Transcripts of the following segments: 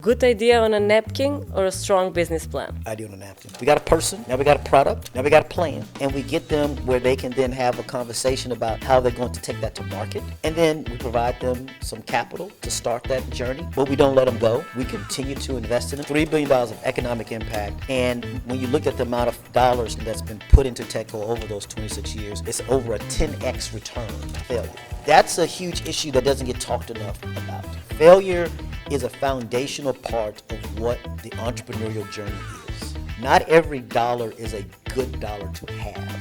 Good idea on a napkin or a strong business plan? Idea on a napkin. We got a person, now we got a product, now we got a plan, and we get them where they can then have a conversation about how they're going to take that to market, and then we provide them some capital to start that journey, but we don't let them go. We continue to invest in them. $3 billion of economic impact, and when you look at the amount of dollars that's been put into Teco over those 26 years, it's over a 10x return failure. That's a huge issue that doesn't get talked enough about. Failure is a foundational part of what the entrepreneurial journey is. Not every dollar is a good dollar to have.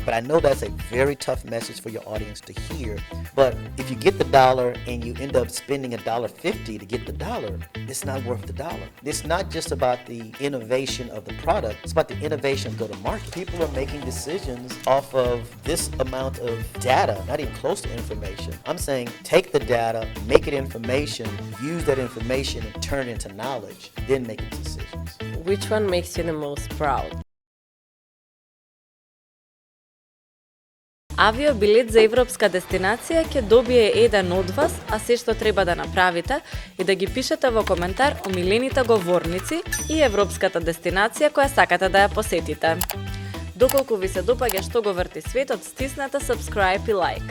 But I know that's a very tough message for your audience to hear. But if you get the dollar and you end up spending $1.50 to get the dollar, it's not worth the dollar. It's not just about the innovation of the product, it's about the innovation of go-to-market. People are making decisions off of this amount of data, not even close to information. I'm saying take the data, make it information, use that information and turn it into knowledge, then make decisions. Which one makes you the most proud? Авиобилет за европска дестинација ќе добие еден од вас, а се што треба да направите е да ги пишете во коментар омилените говорници и европската дестинација која сакате да ја посетите. Доколку ви се допаѓа што го врти светот, стиснете subscribe и like.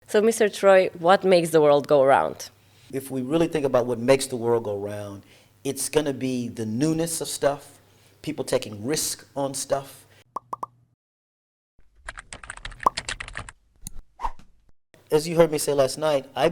So, Mr. Troy, what makes the world go round? If we really think about what makes the world go round, it's going to be the newness of stuff, people taking risk on stuff. As you heard me say last night, I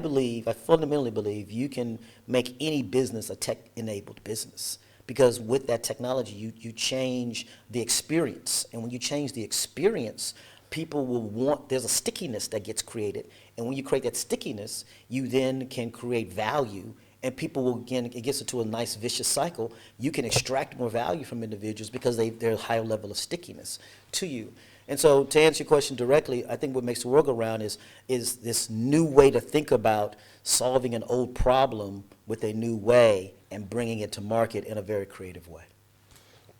fundamentally believe you can make any business a tech-enabled business. Because with that technology, you change the experience. And when you change the experience, people will want, there's a stickiness that gets created. And when you create that stickiness, you then can create value. And people will, again, it gets into a nice vicious cycle. You can extract more value from individuals because they're a higher level of stickiness to you. And so to answer your question directly, I think what makes the world go round is this new way to think about solving an old problem with a new way and bringing it to market in a very creative way.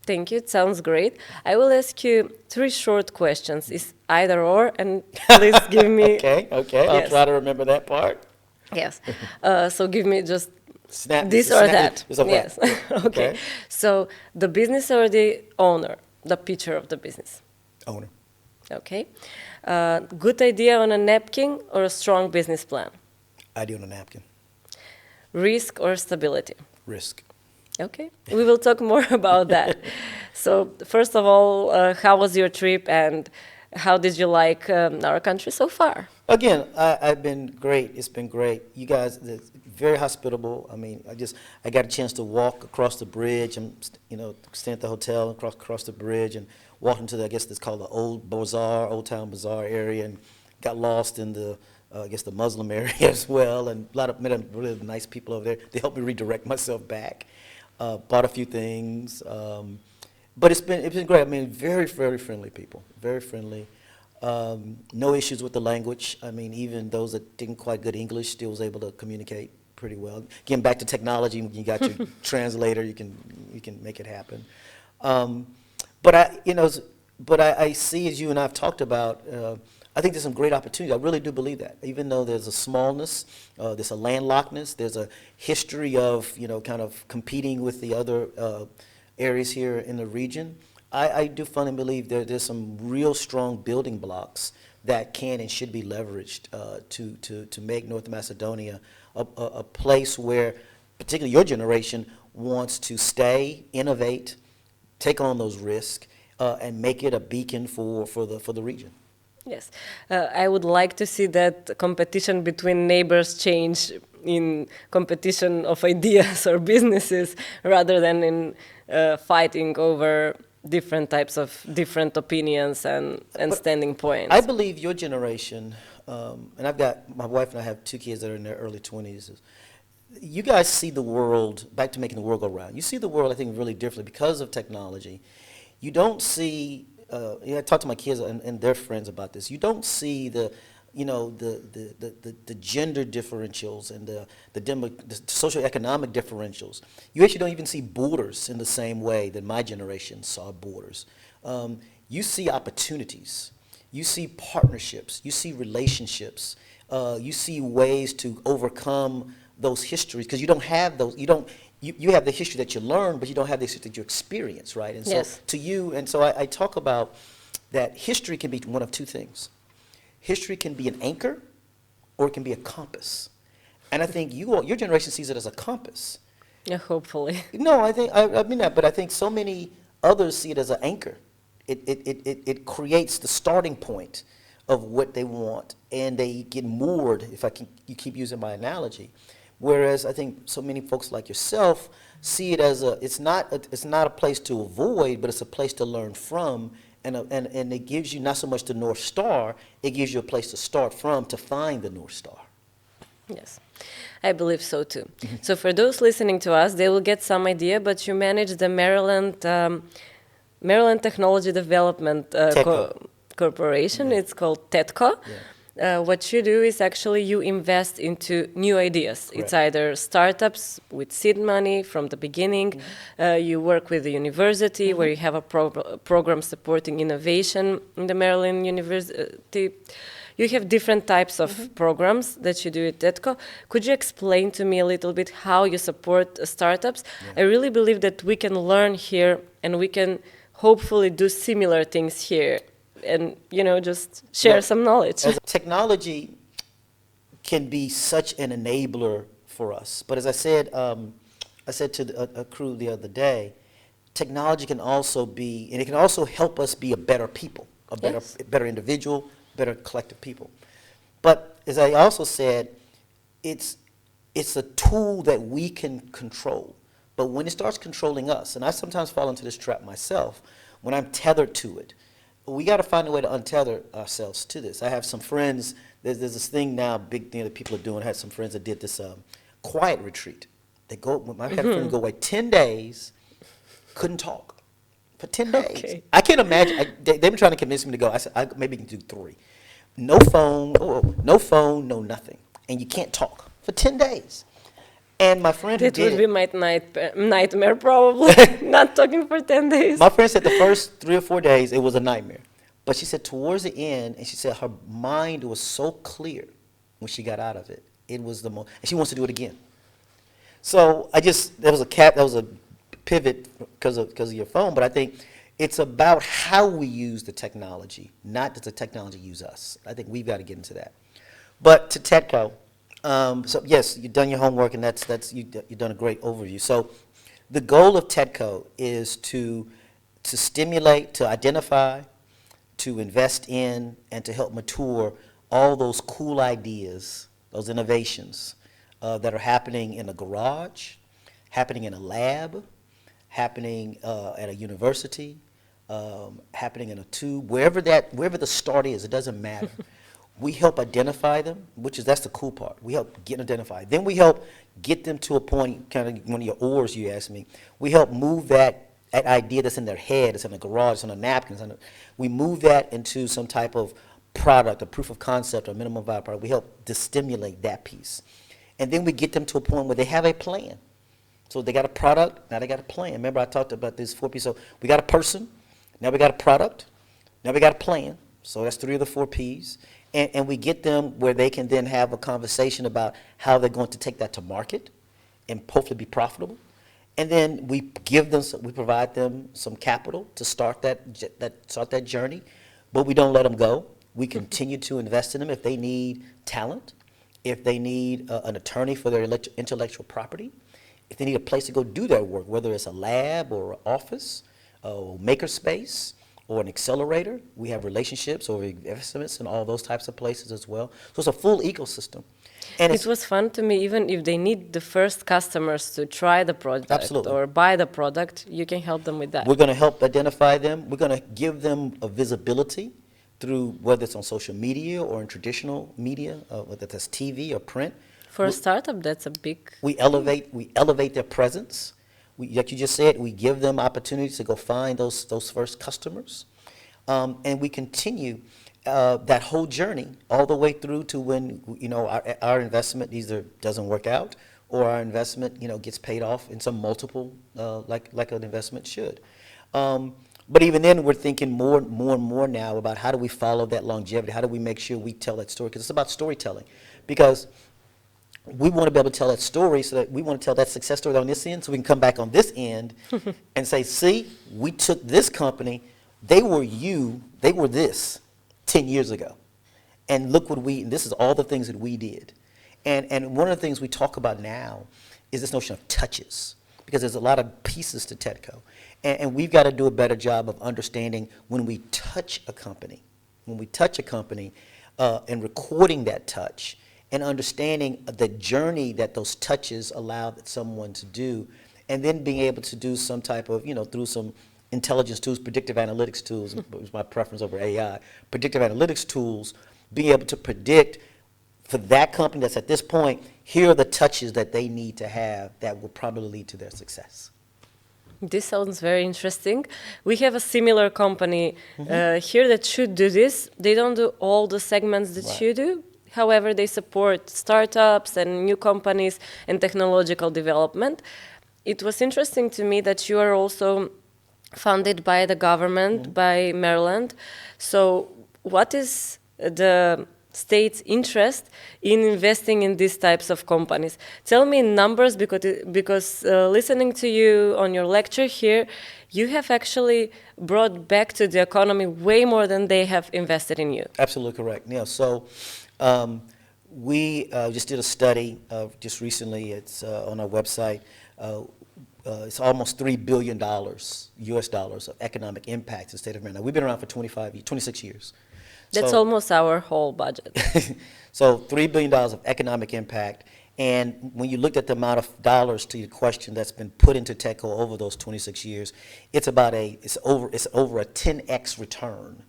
Thank you. It sounds great. I will ask you 3 short questions. It's either or, and please give me... Okay. Yes. I'll try to remember that part. Yes. So give me just this or that. Yes. Okay. So the business or the owner, the pitcher of the business? Owner. Okay. Good idea on a napkin or a strong business plan? Idea on a napkin. Risk or stability? Risk. Okay, we will talk more about that. So first of all, how was your trip and how did you like our country so far? Again, I've been great. It's been great. You guys, very hospitable. I mean, I got a chance to walk across the bridge. I'm, staying at the hotel across the bridge and walked into I guess it's called the Old Town Bazaar area, and got lost in the the Muslim area as well, and met a really nice people over there. They helped me redirect myself back. Bought a few things, but it's been great. I mean, very, very friendly people, very friendly. No issues with the language. I mean, even those that didn't quite good English still was able to communicate pretty well. Getting back to technology, when you got your translator, you can make it happen. But I see, as you and I've talked about, I think there's some great opportunity. I really do believe that. Even though there's a smallness, there's a landlockedness, there's a history of, kind of competing with the other areas here in the region, I do fundamentally believe there's some real strong building blocks that can and should be leveraged to make North Macedonia a place where, particularly your generation, wants to stay, innovate, take on those risks, and make it a beacon for the region. Yes, I would like to see that competition between neighbors change in competition of ideas or businesses rather than in fighting over different types of different opinions and standing points. I believe your generation, and I've got, my wife and I have 2 kids that are in their early 20s, you guys see the world, back to making the world go round, you see the world, I think, really differently because of technology. You don't see, I talk to my kids and their friends about this. You don't see the gender differentials and the socioeconomic differentials. You actually don't even see borders in the same way that my generation saw borders. You see opportunities. you see partnerships, you see relationships, you see ways to overcome those histories, because you don't have those, you have the history that you learn, but you don't have the history that you experience, right? And so to you, and so I talk about that history can be one of two things. History can be an anchor, or it can be a compass. And I think your generation sees it as a compass. Yeah, hopefully. No, I mean that, but I think so many others see it as an anchor. It creates the starting point of what they want, and they get moored, you keep using my analogy. Whereas I think so many folks like yourself see it as it's not a place to avoid, but it's a place to learn from, and it gives you not so much the North Star, it gives you a place to start from to find the North Star. Yes, I believe so too. So for those listening to us, they will get some idea, but you manage the Maryland Technology Development Corporation. It's called TEDCO. What you do is actually you invest into new ideas. It's either startups with seed money from the beginning. You work with the university where you have a program supporting innovation in the Maryland University. You have different types of programs that you do at TEDCO. Could you explain to me a little bit how you support startups? I really believe that we can learn here, and we can hopefully do similar things here, and just share some knowledge. Technology can be such an enabler for us, but as I said to a crew the other day, technology can also be, and it can also help us be a better people, a better individual, better collective people. But as I also said, it's a tool that we can control. But when it starts controlling us, and I sometimes fall into this trap myself, when I'm tethered to it, we got to find a way to untether ourselves to this. I have some friends, there's this thing now, big thing that people are doing. I had some friends that did this quiet retreat. I had a friend go away 10 days, couldn't talk for 10 days. Okay. I can't imagine, they've been trying to convince me to go. I said, maybe you can do 3. No phone, no nothing. And you can't talk for 10 days. And my friend That would be my nightmare probably, not talking for 10 days. My friend said the first 3 or 4 days, it was a nightmare. But she said towards the end, and she said her mind was so clear when she got out of it. It was the most, and she wants to do it again. So that was a pivot because of your phone, but I think it's about how we use the technology, not that the technology use us. I think we've got to get into that. But to TEDCO, so yes, you've done your homework, and you've done a great overview. So the goal of TEDCO is to stimulate, to identify, to invest in, and to help mature all those cool ideas, those innovations that are happening in a garage, happening in a lab, happening at a university, happening in a tube, wherever the start is, it doesn't matter. We help identify them, that's the cool part. We help get identified. Then we help get them to a point, kind of one of your oars you asked me. We help move that idea that's in their head, it's in a garage, it's on a napkin. We move that into some type of product, a proof of concept, or minimum viable product. We help to stimulate that piece. And then we get them to a point where they have a plan. So they got a product, now they got a plan. Remember I talked about these 4 P's. So we got a person, now we got a product, now we got a plan. So that's 3 of the 4 P's. And we get them where they can then have a conversation about how they're going to take that to market and hopefully be profitable. And then we provide them some capital to start that journey, but we don't let them go. We continue to invest in them if they need talent, if they need an attorney for their intellectual property, if they need a place to go do their work, whether it's a lab or an office, or makerspace, or an accelerator. We have relationships or investments in all those types of places as well. So it's a full ecosystem. And it was fun to me, even if they need the first customers to try the product or buy the product, you can help them with that. We're going to help identify them. We're going to give them a visibility through whether it's on social media or in traditional media, whether that's TV or print. For a startup, that's a big... We elevate their presence. Like you just said, we give them opportunities to go find those first customers. And we continue that whole journey all the way through to when our investment either doesn't work out or our investment gets paid off in some multiple like an investment should. But even then, we're thinking more and more now about how do we follow that longevity? How do we make sure we tell that story? Because it's about storytelling. Because we want to be able to tell that story, so that we want to tell that success story on this end, so we can come back on this end and say, see, we took this company, they were this 10 years ago. And look what and this is all the things that we did. And one of the things we talk about now is this notion of touches, because there's a lot of pieces to TEDCO. And we've got to do a better job of understanding when we touch a company, and recording that touch, and understanding the journey that those touches allow someone to do, and then being able to do some type of, through some intelligence tools, predictive analytics tools, was my preference over AI, predictive analytics tools, being able to predict for that company that's at this point, here are the touches that they need to have that will probably lead to their success. This sounds very interesting. We have a similar company here that should do this. They don't do all the segments that you do. However, they support startups and new companies and technological development. It was interesting to me that you are also funded by the government, by Maryland. So what is the state's interest in investing in these types of companies? Tell me in numbers, because listening to you on your lecture here, you have actually brought back to the economy way more than they have invested in you. Absolutely correct. Yeah. So we just did a study just recently. It's on our website. It's almost $3 billion US dollars of economic impact in the state of Maryland. Now, we've been around for 26 years. That's almost our whole budget. So $3 billion of economic impact. And when you looked at the amount of dollars, to your question, that's been put into TEDCO over those 26 years, it's over a 10x return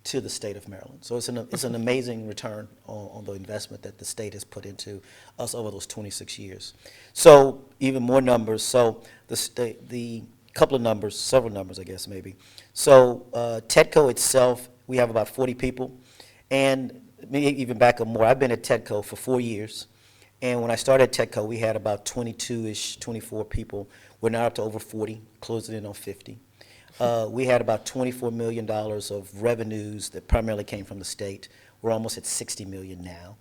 to the state of Maryland. So it's an amazing return on the investment that the state has put into us over those 26 years. So even more numbers. So the couple of numbers, several numbers, I guess maybe. So TEDCO itself, we have about 40 people, and maybe even back up more. I've been at TEDCO for 4 years, and when I started TEDCO, we had about 22-ish, 24 people. We're now up to over 40, closing in on 50. We had about $24 million of revenues that primarily came from the state. We're almost at $60 million now.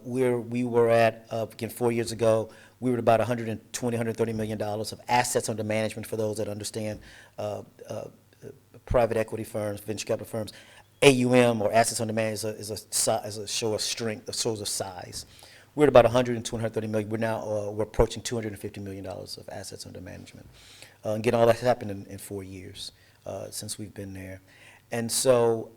We were at, again, 4 years ago, we were at about $120, $130 million of assets under management, for those that understand private equity firms, venture capital firms. AUM, or assets under management, is a show of strength, a show of size. We're at about 120, 130 million. We're now we're approaching $250 million of assets under management. Again, all that's happened in 4 years since we've been there. And so,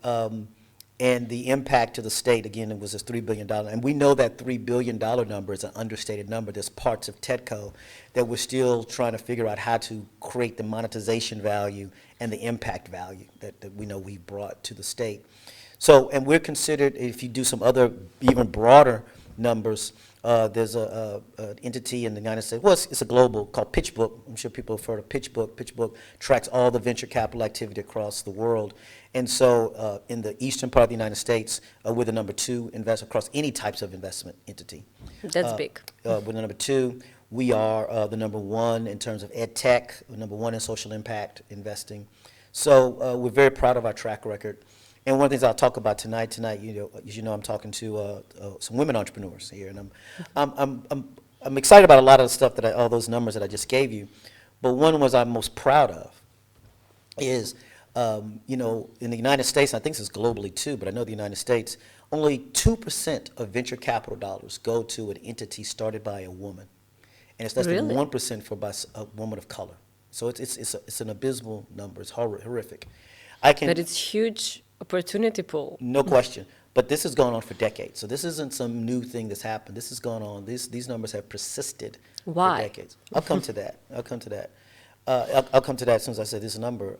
and the impact to the state, again, it was this $3 billion. And we know that $3 billion number is an understated number. There's parts of TEDCO that we're still trying to figure out how to create the monetization value and the impact value that we know we've brought to the state. So, and we're considered, if you do some other even broader numbers, there's an entity in the United States, well, it's a global, called PitchBook. I'm sure people have heard of PitchBook. PitchBook tracks all the venture capital activity across the world. And so in the eastern part of the United States, we're the number 2 investor across any types of investment entity. That's big. We're the number 2. We are the number 1 in terms of ed tech, we're number 1 in social impact investing. So we're very proud of our track record. And one of the things I'll talk about tonight, as you know, I'm talking to some women entrepreneurs here, and I'm excited about a lot of the stuff all those numbers that I just gave you. But one was I'm most proud of is, in the United States, and I think this is globally too, but I know the United States, only 2% of venture capital dollars go to an entity started by a woman, and it's less than 1% by a woman of color. So it's an abysmal number. It's horrific. But it's huge opportunity pool. No question. But this has gone on for decades. So this isn't some new thing that's happened. This has gone on. These numbers have persisted for decades. I'll come to that. I'll come to that as soon as I say this number.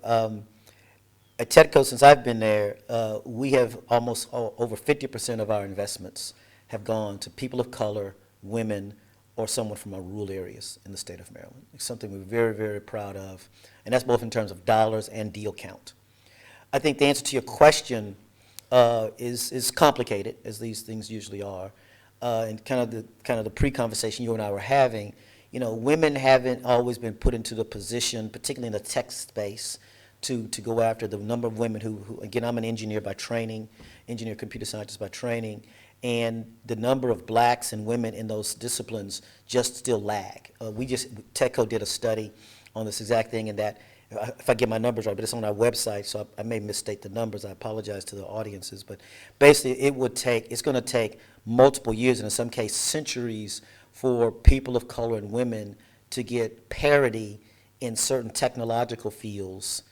At TEDCO, since I've been there, we have almost over 50% of our investments have gone to people of color, women, or someone from our rural areas in the state of Maryland. It's something we're very, very proud of. And that's both in terms of dollars and deal count. I think the answer to your question is complicated, as these things usually are, and kind of the pre-conversation you and I were having. Women haven't always been put into the position, particularly in the tech space, to go after the number of women who, again, I'm an engineer by training, computer scientist by training, and the number of blacks and women in those disciplines just still lag. TechCo did a study on this exact thing, and that, if I get my numbers right, but it's on our website, so I may misstate the numbers. I apologize to the audiences, but basically it's going to take multiple years, and in some cases centuries, for people of color and women to get parity in certain technological fields,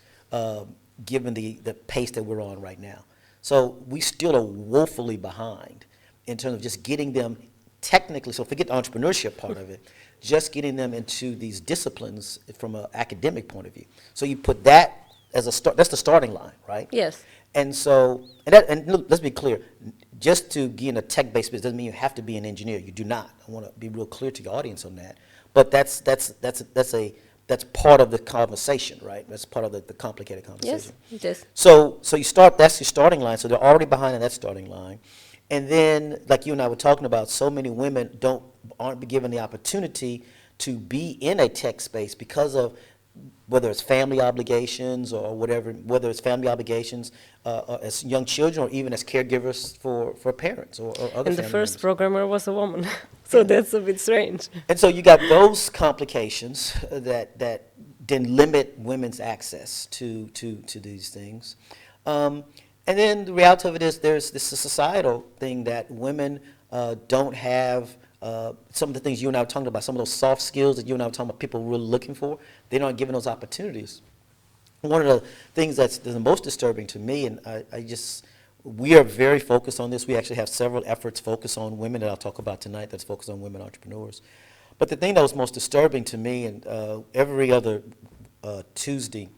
given the pace that we're on right now. So we still are woefully behind in terms of just getting them technically, so forget the entrepreneurship part of it, just getting them into these disciplines from an academic point of view. So you put that as a start, that's the starting line, right? Yes. And so, and look, let's be clear, just to get in a tech-based business doesn't mean you have to be an engineer. You do not. I want to be real clear to your audience on that. But that's part of the conversation, right? That's part of the complicated conversation. Yes, it is. So you start, that's your starting line, so they're already behind in that starting line. And then, like you and I were talking about, so many women aren't given the opportunity to be in a tech space because of whether it's family obligations or whatever, whether it's family obligations as young children or even as caregivers for parents or other And the family first members. programmer was a woman, so that's a bit strange. And so you got those complications that then limit women's access to these things. And then the reality of it is there's this societal thing that women don't have some of the things you and I were talking about, some of those soft skills that you and I were talking about people were really looking for, they're not given those opportunities. One of the things that's the most disturbing to me, and we are very focused on this. We actually have several efforts focused on women that I'll talk about tonight that's focused on women entrepreneurs. But the thing that was most disturbing to me, and every other Tuesday,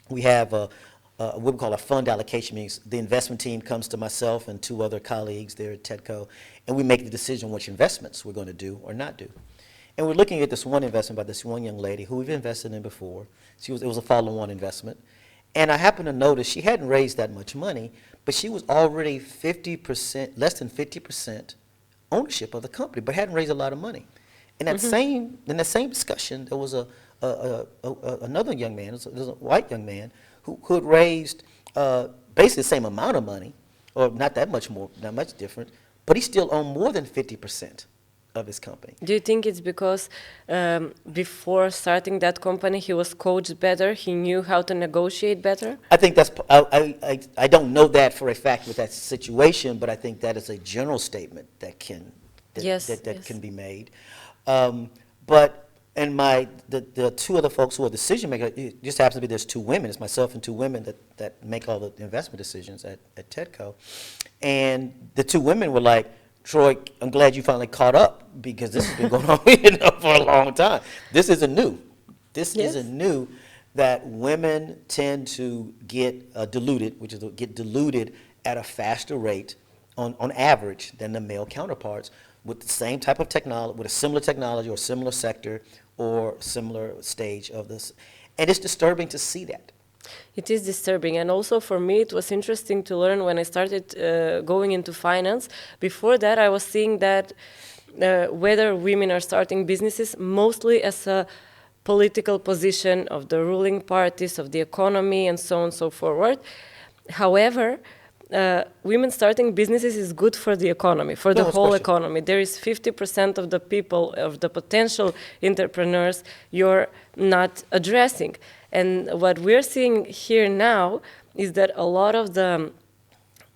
we have what we call a fund allocation meetings. The investment team comes to myself and two other colleagues there at TechCo, and we make the decision which investments we're going to do or not do. And we're looking at this one investment by this one young lady who we've invested in before. It was a follow-on investment. And I happened to notice she hadn't raised that much money, but she was already 50%, less than 50% ownership of the company, but hadn't raised a lot of money. In that same discussion, there was another young man, there was a white young man, who had raised basically the same amount of money, or not that much more, not much different, but he still owned more than 50% of his company. Do you think it's because before starting that company he was coached better, he knew how to negotiate better? I think that's, I don't know that for a fact with that situation, but I think that is a general statement that can be made. And the two other folks who are decision makers, it just happens to be there's two women. It's myself and two women that make all the investment decisions at TechCo. And the two women were like, Troy, I'm glad you finally caught up because this has been going on for a long time. This isn't new. This isn't new that women tend to get diluted, which is get diluted at a faster rate on average than the male counterparts with the same type of technology, with a similar technology or similar sector or similar stage of this. And it's disturbing to see that. It is disturbing, and also for me it was interesting to learn when I started going into finance. Before that I was seeing that whether women are starting businesses mostly as a political position of the ruling parties, of the economy, and so on and so forward. However, women starting businesses is good for the economy, for the whole economy. There is 50% of the people, of the potential entrepreneurs you're not addressing. And what we're seeing here now is that a lot of the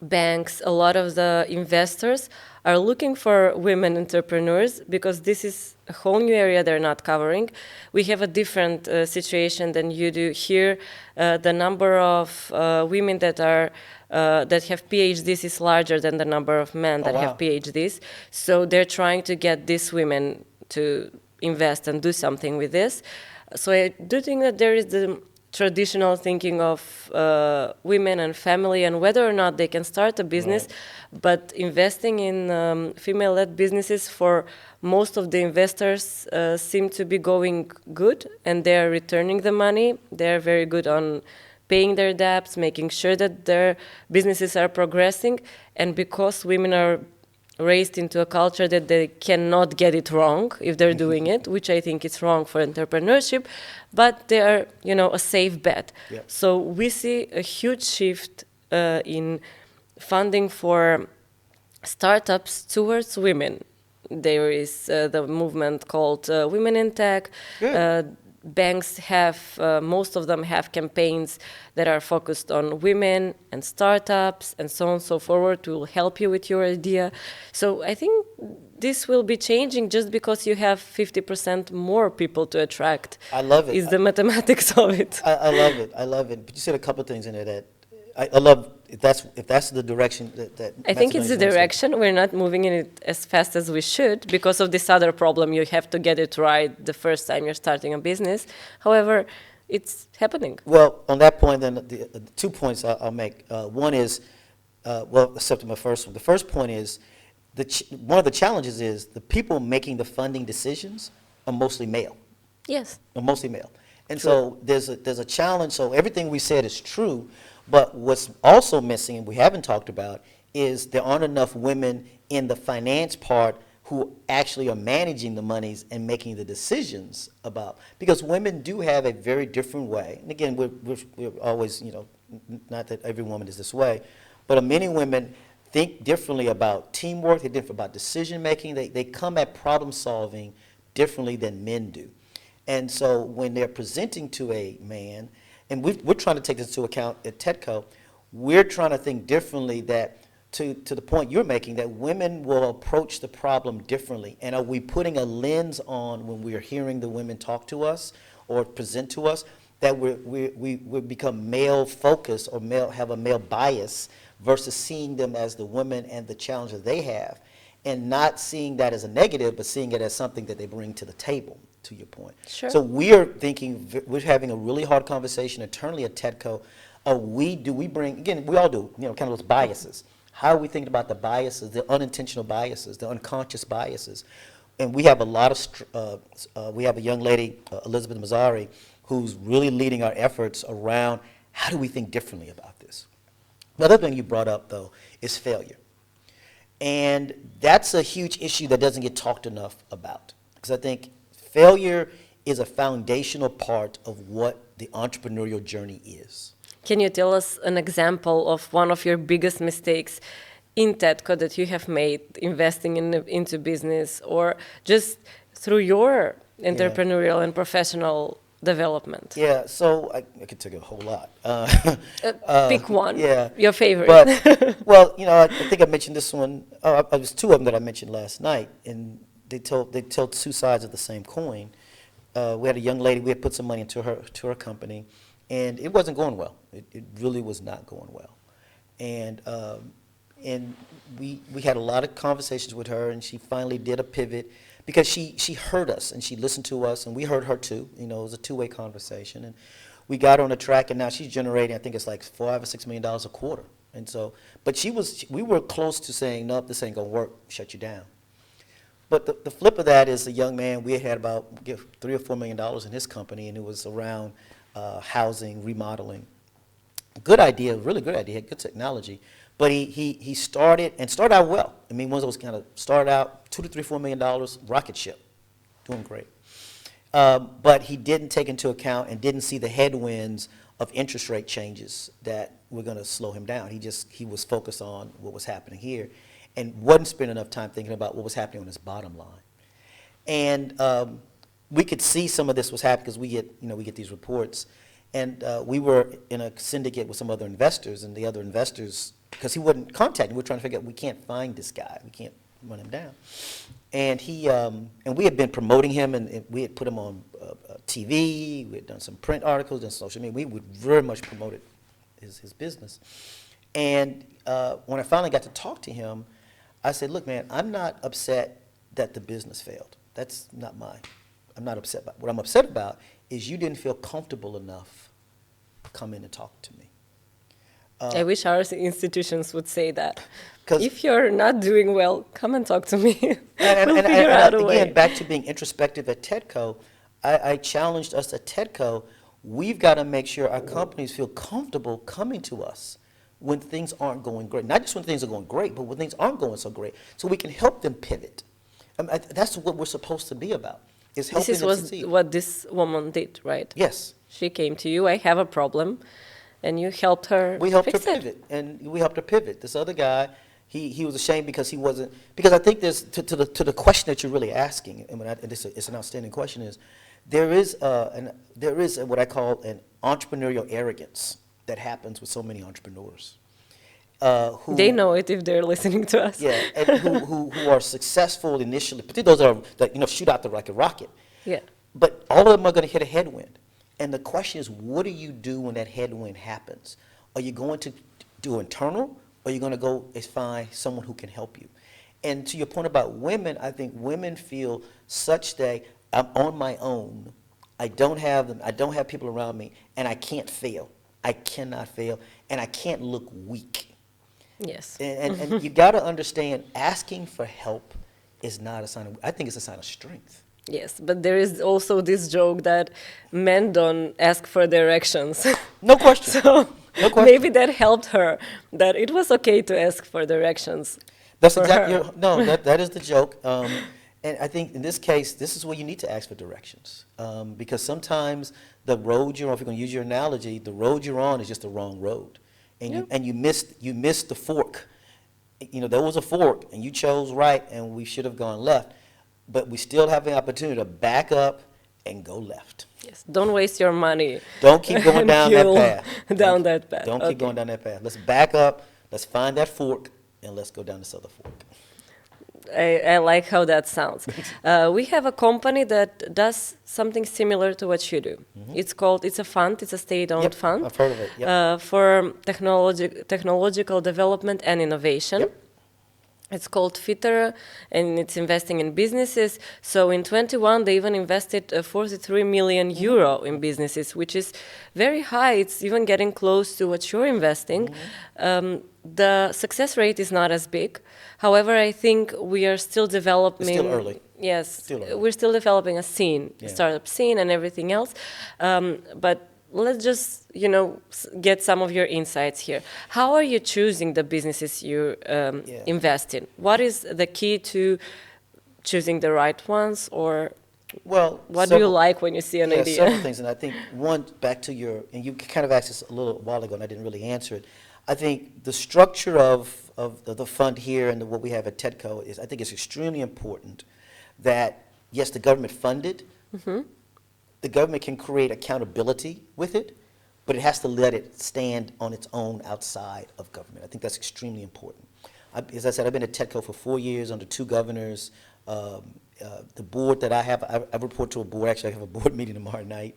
banks, a lot of the investors are looking for women entrepreneurs because this is a whole new area they're not covering. We have a different situation than you do here. The number of women that are that have PhDs is larger than the number of men that have PhDs. So they're trying to get these women to invest and do something with this. So I do think that there is the traditional thinking of women and family and whether or not they can start a business, but investing in female-led businesses for most of the investors seem to be going good, and they're returning the money. They're very good on paying their debts, making sure that their businesses are progressing, and because women are raised into a culture that they cannot get it wrong if they're doing it, which I think is wrong for entrepreneurship, but they are, a safe bet. Yep. So we see a huge shift in funding for startups towards women. There is the movement called Women in Tech. Banks have, most of them have campaigns that are focused on women and startups and so on and so forward to help you with your idea. So I think this will be changing just because you have 50% more people to attract. I love it. Is the mathematics of it. I love it. I love it. But you said a couple of things in there that I love. If that's the direction that I think it's the direction. We're not moving in it as fast as we should because of this other problem. You have to get it right the first time you're starting a business. However, it's happening. Well, on that point, then the 2 points I'll make. One is, except my first one. The first point is, one of the challenges is the people making the funding decisions are mostly male. Yes. Are mostly male. And True. so there's a challenge. So everything we said is true. But what's also missing, and we haven't talked about, is there aren't enough women in the finance part who actually are managing the monies and making the decisions about. Because women do have a very different way. And again, we're always, not that every woman is this way, but many women think differently about teamwork, they're different about decision making, they come at problem solving differently than men do. And so when they're presenting to a man, and we're trying to take this into account at TEDCO, we're trying to think differently that, to the point you're making, that women will approach the problem differently. And are we putting a lens on when we're hearing the women talk to us or present to us, that we become male-focused or have a male bias versus seeing them as the women and the challenge that they have, and not seeing that as a negative, but seeing it as something that they bring to the table, to your point. Sure. So we're having a really hard conversation internally at TEDCO. Do we bring, again, we all do, kind of those biases. How are we thinking about the biases, the unintentional biases, the unconscious biases? And we have a lot of, we have a young lady, Elizabeth Mazzari, who's really leading our efforts around how do we think differently about this. The other thing you brought up, though, is failure. And that's a huge issue that doesn't get talked enough about. Because I think failure is a foundational part of what the entrepreneurial journey is. Can you tell us an example of one of your biggest mistakes in TEDCO that you have made into business, or just through your entrepreneurial and professional development? Yeah, so I could take a whole lot. Pick one, yeah, your favorite. But, well, I think I mentioned this one. It was two of them that I mentioned last night, and they told two sides of the same coin. We had a young lady, we had put some money into her company, and it wasn't going well. It really was not going well. And we had a lot of conversations with her, and she finally did a pivot because she heard us and she listened to us, and we heard her too. It was a two-way conversation, and we got her on the track, and now she's generating, I think it's like $5 or $6 million a quarter. And so, but we were close to saying, no, this ain't gonna work, shut you down. But the flip of that is, a young man, we had about $3 or $4 million in his company, and it was around housing, remodeling. Good idea, really good idea, good technology. But he started out well. I mean, one of those kind of started out $2 to $3, $4 million, rocket ship, doing great. But he didn't take into account and didn't see the headwinds of interest rate changes that were going to slow him down. He was focused on what was happening here, and wasn't spending enough time thinking about what was happening on his bottom line. And we could see some of this was happening because we get these reports, and we were in a syndicate with some other investors, and the other investors, because he wouldn't contact me, we were trying to figure out, we can't find this guy, we can't run him down. And and we had been promoting him, and we had put him on TV, we had done some print articles and social media. We would very much promoted his business. And when I finally got to talk to him, I said, look, man, I'm not upset that the business failed. That's not I'm not upset about. What I'm upset about is you didn't feel comfortable enough to come in and talk to me. I wish our institutions would say that. If you're not doing well, come and talk to me. We'll figure out a way. Again, back to being introspective at TEDCO, I challenged us at TEDCO, we've got to make sure our companies feel comfortable coming to us when things aren't going great. Not just when things are going great, but when things aren't going so great. So we can help them pivot. That's what we're supposed to be about, is helping them succeed. What this woman did, right? Yes. She came to you, I have a problem, and you helped her We helped her fix it. pivot, and we helped her pivot. This other guy, he was ashamed because he wasn't, because I think there's, to the question that you're really asking, and it's an outstanding question, is there is what I call an entrepreneurial arrogance that happens with so many entrepreneurs. They know it if they're listening to us. Yeah, and who are successful initially, particularly those that shoot out there like a rocket. Yeah. But all of them are going to hit a headwind. And the question is, what do you do when that headwind happens? Are you going to do internal, or are you going to go and find someone who can help you? And to your point about women, I think women feel such that I'm on my own. I don't have them. I don't have people around me, and I can't fail. I cannot fail, and I can't look weak. Yes. And you got to understand, asking for help is not a sign of, I think it's a sign of strength. Yes, but there is also this joke that men don't ask for directions. No question. So No question. maybe that helped her, that it was okay to ask for directions. That's for exactly, her. no, that is the joke. And I think in this case, this is where you need to ask for directions. Because sometimes the road you're on, if you're going to use your analogy, the road you're on is just the wrong road. And you missed the fork. There was a fork, and you chose right, and we should have gone left. But we still have the opportunity to back up and go left. Yes, don't waste your money. Don't keep going down that path. That path. Don't keep going down that path. Let's back up, let's find that fork, and let's go down this other fork. I like how that sounds. We have a company that does something similar to what you do. Mm-hmm. It's a fund, it's a state-owned fund. I've heard of it. Yep. For technological development and innovation. Yep. It's called Fitter, and it's investing in businesses. So in 21, they even invested 43 million euro in businesses, which is very high. It's even getting close to what you're investing. The success rate is not as big. However, I think we are still developing. It's still early. Yes, Still early. we're still developing a scene, startup scene and everything else. But let's just, get some of your insights here. How are you choosing the businesses you invest in? What is the key to choosing the right ones, or what do you like when you see an idea? Several things, and I think one, back to and you kind of asked this a little while ago, and I didn't really answer it. I think the structure of the fund here and what we have at TEDCO is, I think it's extremely important that, yes, the government funded. The government can create accountability with it, but it has to let it stand on its own outside of government. I think that's extremely important. As I said, I've been at TEDCO for 4 years under 2 governors. The board that I have, I report to a board. Actually, I have a board meeting tomorrow night.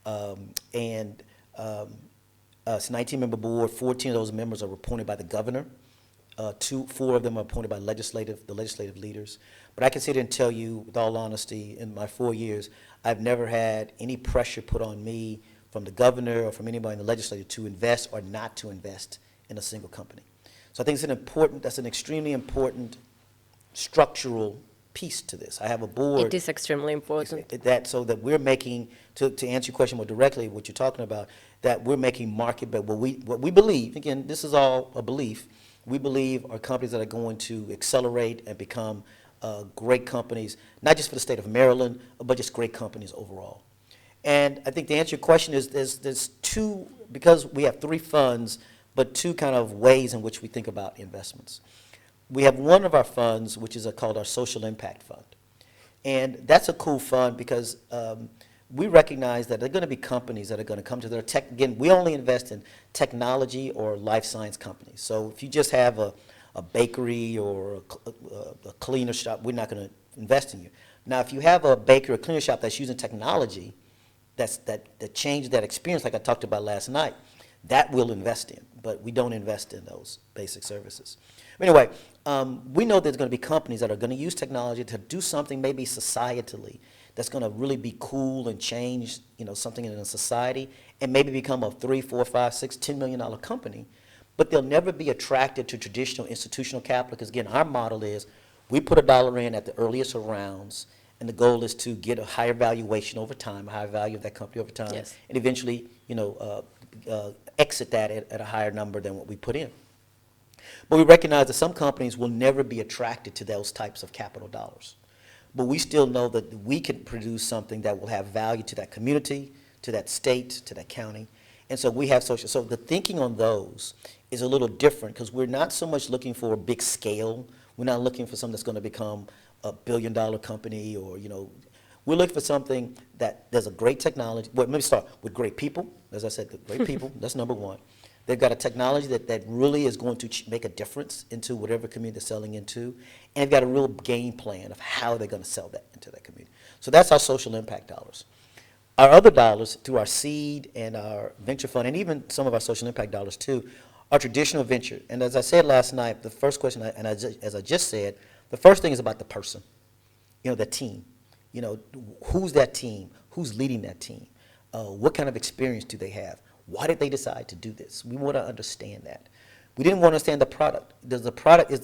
It's a 19-member board. 14 of those members are appointed by the governor. 4 of them are appointed by the legislative leaders. But I can sit here and tell you, with all honesty, in my 4 years, I've never had any pressure put on me from the governor or from anybody in the legislature to invest or not to invest in a single company. So I think that's an extremely important structural piece to this. I have a board. It is extremely important. So that we're making, to answer your question more directly, what you're talking about, that we're making market, but what we believe, again, this is all a belief, we believe are companies that are going to accelerate and become great companies, not just for the state of Maryland, but just great companies overall. And I think to answer your question is there's 2, because we have 3 funds, but 2 kind of ways in which we think about investments. We have one of our funds, which is called our Social Impact Fund. And that's a cool fund because we recognize that there are going to be companies that are going to come to their tech. Again, we only invest in technology or life science companies. So if you just have a bakery or a cleaner shop, we're not going to invest in you. Now, if you have a bakery or cleaner shop that's using technology that changed that experience, like I talked about last night, that we'll invest in, but we don't invest in those basic services. Anyway, we know there's going to be companies that are going to use technology to do something maybe societally that's going to really be cool and change, something in a society, and maybe become a $3, $4, $5, $6, $10 million company. But they'll never be attracted to traditional institutional capital because, again, our model is we put $1 in at the earliest of rounds, and the goal is to get a higher valuation over time, a higher value of that company over time, and eventually, exit that at a higher number than what we put in. But we recognize that some companies will never be attracted to those types of capital dollars. But we still know that we can produce something that will have value to that community, to that state, to that county. And so we have social, so the thinking on those is a little different because we're not so much looking for a big scale. We're not looking for something that's going to become a billion-dollar company or, we're looking for something that there's a great technology. Well, let me start with great people. As I said, great people, that's number one. They've got a technology that really is going to make a difference into whatever community they're selling into. And they've got a real game plan of how they're going to sell that into that community. So that's our social impact dollars. Our other dollars, through our seed and our venture fund, and even some of our social impact dollars too, are traditional venture. And as I said last night, the first question, as I just said, the first thing is about the person, the team. Who's that team? Who's leading that team? What kind of experience do they have? Why did they decide to do this? We want to understand that. We didn't want to understand the product. Does the product is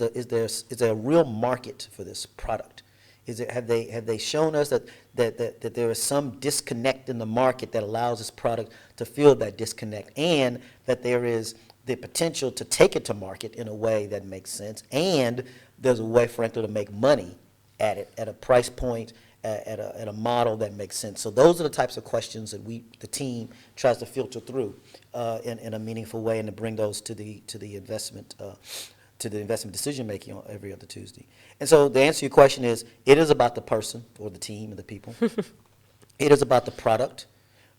there a real market for this product? Have they shown us that there is some disconnect in the market that allows this product to fill that disconnect, and that there is the potential to take it to market in a way that makes sense, and there's a way, frankly, to make money at it at a price point, at a model that makes sense. So those are the types of questions that the team tries to filter through in a meaningful way, and to bring those to the investment decision making on every other Tuesday. And so the answer to your question is, it is about the person or the team and the people. It is about the product.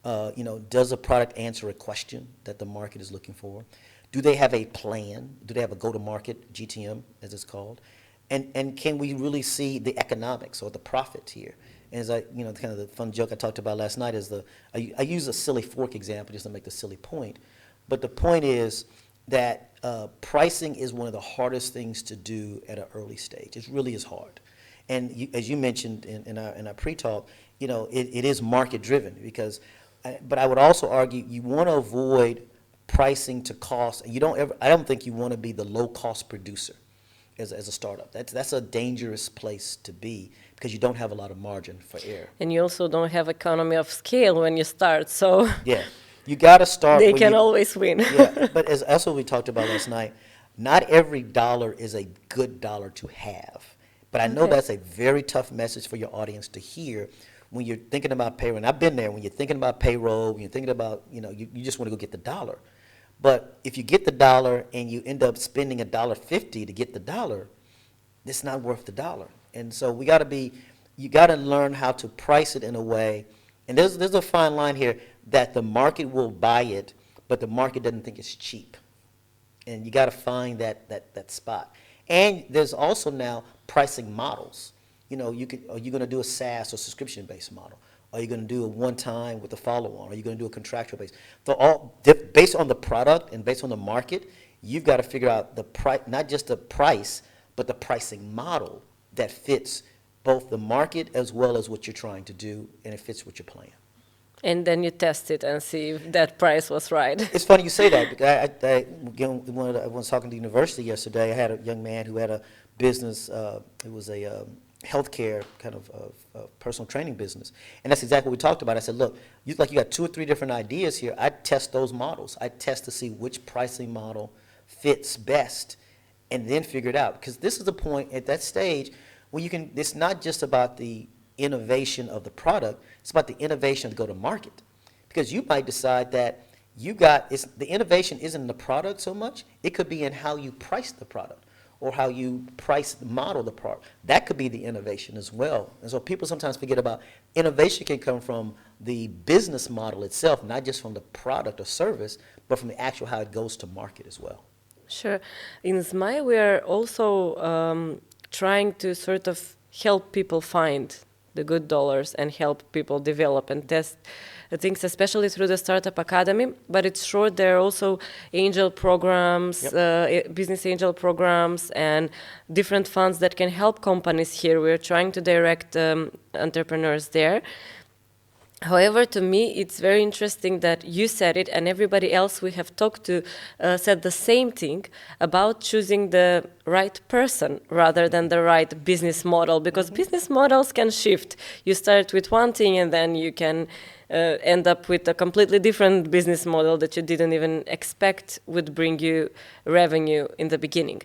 Does the product answer a question that the market is looking for? Do they have a plan? Do they have a go-to-market, GTM, as it's called? And can we really see the economics or the profit here? And as kind of the fun joke I talked about last night is I use a silly fork example just to make the silly point. But the point is that pricing is one of the hardest things to do at an early stage. It really is hard. And as you mentioned in our pre-talk, it is market-driven because, but I would also argue you want to avoid pricing to cost. I don't think you want to be the low-cost producer as a startup. That's a dangerous place to be because you don't have a lot of margin for error. And you also don't have economy of scale when you start, so yeah, you got to start. They can always win. Yeah, but that's what we talked about last night. Not every dollar is a good dollar to have, but I know that's a very tough message for your audience to hear when you're thinking about payroll. And I've been there. When you're thinking about payroll, when you're thinking about you just want to go get the dollar. But if you get the dollar and you end up spending $1.50 to get the dollar, it's not worth the dollar. And so you got to learn how to price it in a way. And there's a fine line here that the market will buy it, but the market doesn't think it's cheap. And you got to find that spot. And there's also now pricing models. Are you going to do a SaaS or subscription-based model? Are you going to do a one-time with a follow-on? Are you going to do a contractual base? So based on the product and based on the market, you've got to figure out the price, not just the price, but the pricing model that fits both the market as well as what you're trying to do, and it fits with your plan. And then you test it and see if that price was right. It's funny you say that because I was talking to the university yesterday. I had a young man who had a business. It was a healthcare kind of personal training business. And that's exactly what we talked about. I said, look, you got 2 or 3 different ideas here. I test those models. I test to see which pricing model fits best and then figure it out. Because this is the point at that stage where it's not just about the innovation of the product, it's about the innovation to go to market. Because you might decide that the innovation isn't in the product so much, it could be in how you price the product, or how you model the product. That could be the innovation as well. And so people sometimes forget about innovation can come from the business model itself, not just from the product or service, but from the actual how it goes to market as well. Sure. In Zmaj, we are also trying to sort of help people find the good dollars and help people develop and test things, especially through the Startup Academy. But it's short, there are also angel programs, business angel programs, and different funds that can help companies here. We're trying to direct entrepreneurs there. However, to me, it's very interesting that you said it, and everybody else we have talked to said the same thing about choosing the right person rather than the right business model, because business models can shift. You start with one thing, and then you can end up with a completely different business model that you didn't even expect would bring you revenue in the beginning.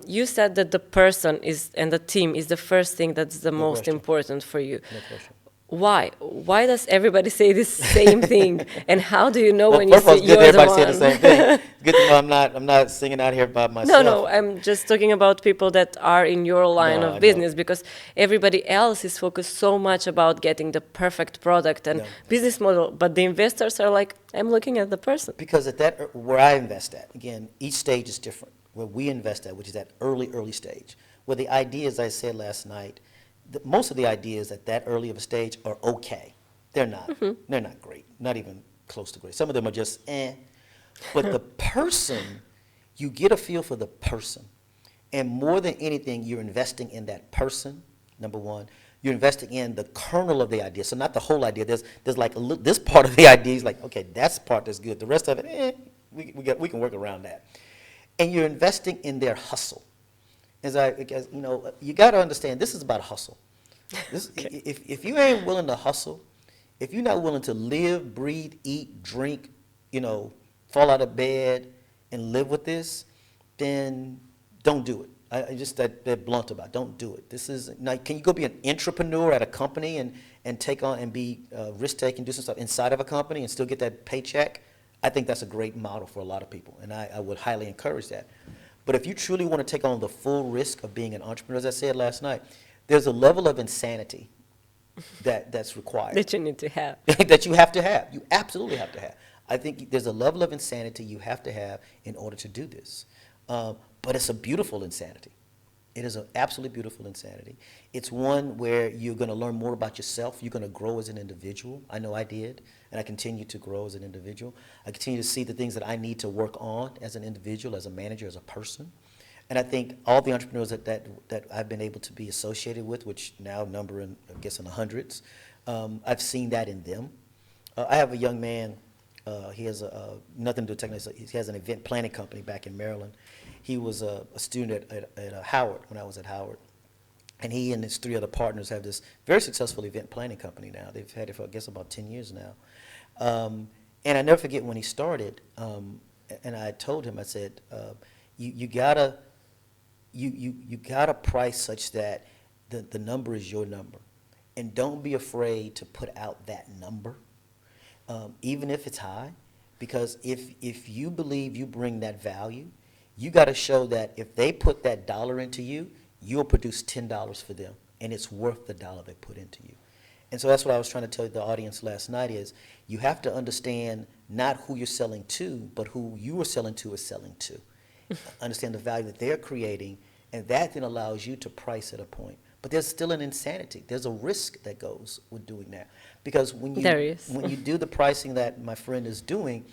You said that the person is and the team is the first thing that's the most important for you. No question. Why? Why does everybody say this same thing? And how do you know Well, when you first of all, say it's good you're the everybody one? saying the same thing. Good to know I'm not singing out here by myself. No, I'm just talking about people that are in your line No, I of know. business, because everybody else is focused so much about getting the perfect product and No. business model, but the investors are like, I'm looking at the person. Because at that, where I invest at, again, each stage is different. Where we invest at, which is that early stage, where the ideas, I said last night, most of the ideas at that early of a stage are okay. They're not. They're not great. Not even close to great. Some of them are just eh. But the person, you get a feel for the person. And more than anything, you're investing in that person, number one. You're investing in the kernel of the idea. So not the whole idea. There's like this part of the idea is like, okay, that's the part that's good. The rest of it, we can work around that. And you're investing in their hustle. As you know, you got to understand, this is about hustle. Okay. If you ain't willing to hustle, if you're not willing to live, breathe, eat, drink, you know, fall out of bed and live with this, then don't do it. I just that blunt about it. Don't do it. This is now. Can you go be an entrepreneur at a company and take on and be risk taking, do some stuff inside of a company and still get that paycheck? I think that's a great model for a lot of people, and I would highly encourage that. But if you truly want to take on the full risk of being an entrepreneur, as I said last night, there's a level of insanity that's required. That you need to have. That you have to have. You absolutely have to have. I think there's a level of insanity you have to have in order to do this. But it's a beautiful insanity. It is an absolutely beautiful insanity. It's one where you're going to learn more about yourself. You're going to grow as an individual. I know I did, and I continue to grow as an individual. I continue to see the things that I need to work on as an individual, as a manager, as a person. And I think all the entrepreneurs that I've been able to be associated with, which now number in, I guess, in the hundreds, I've seen that in them. I have a young man, he has nothing to do with technology, he has an event planning company back in Maryland. He was a student at Howard, when I was at Howard. And he and his 3 other partners have this very successful event planning company now. They've had it for, I guess, about 10 years now. And I never forget when he started, and I told him, I said, you gotta price such that the number is your number. And don't be afraid to put out that number, even if it's high, because if you believe you bring that value, you got to show that if they put that dollar into you, you'll produce $10 for them, and it's worth the dollar they put into you. And so that's what I was trying to tell the audience last night is you have to understand not who you're selling to, but who you are selling to is selling to. Understand the value that they're creating, and that then allows you to price at a point. But there's still an insanity. There's a risk that goes with doing that. Because when you do the pricing that my friend is doing,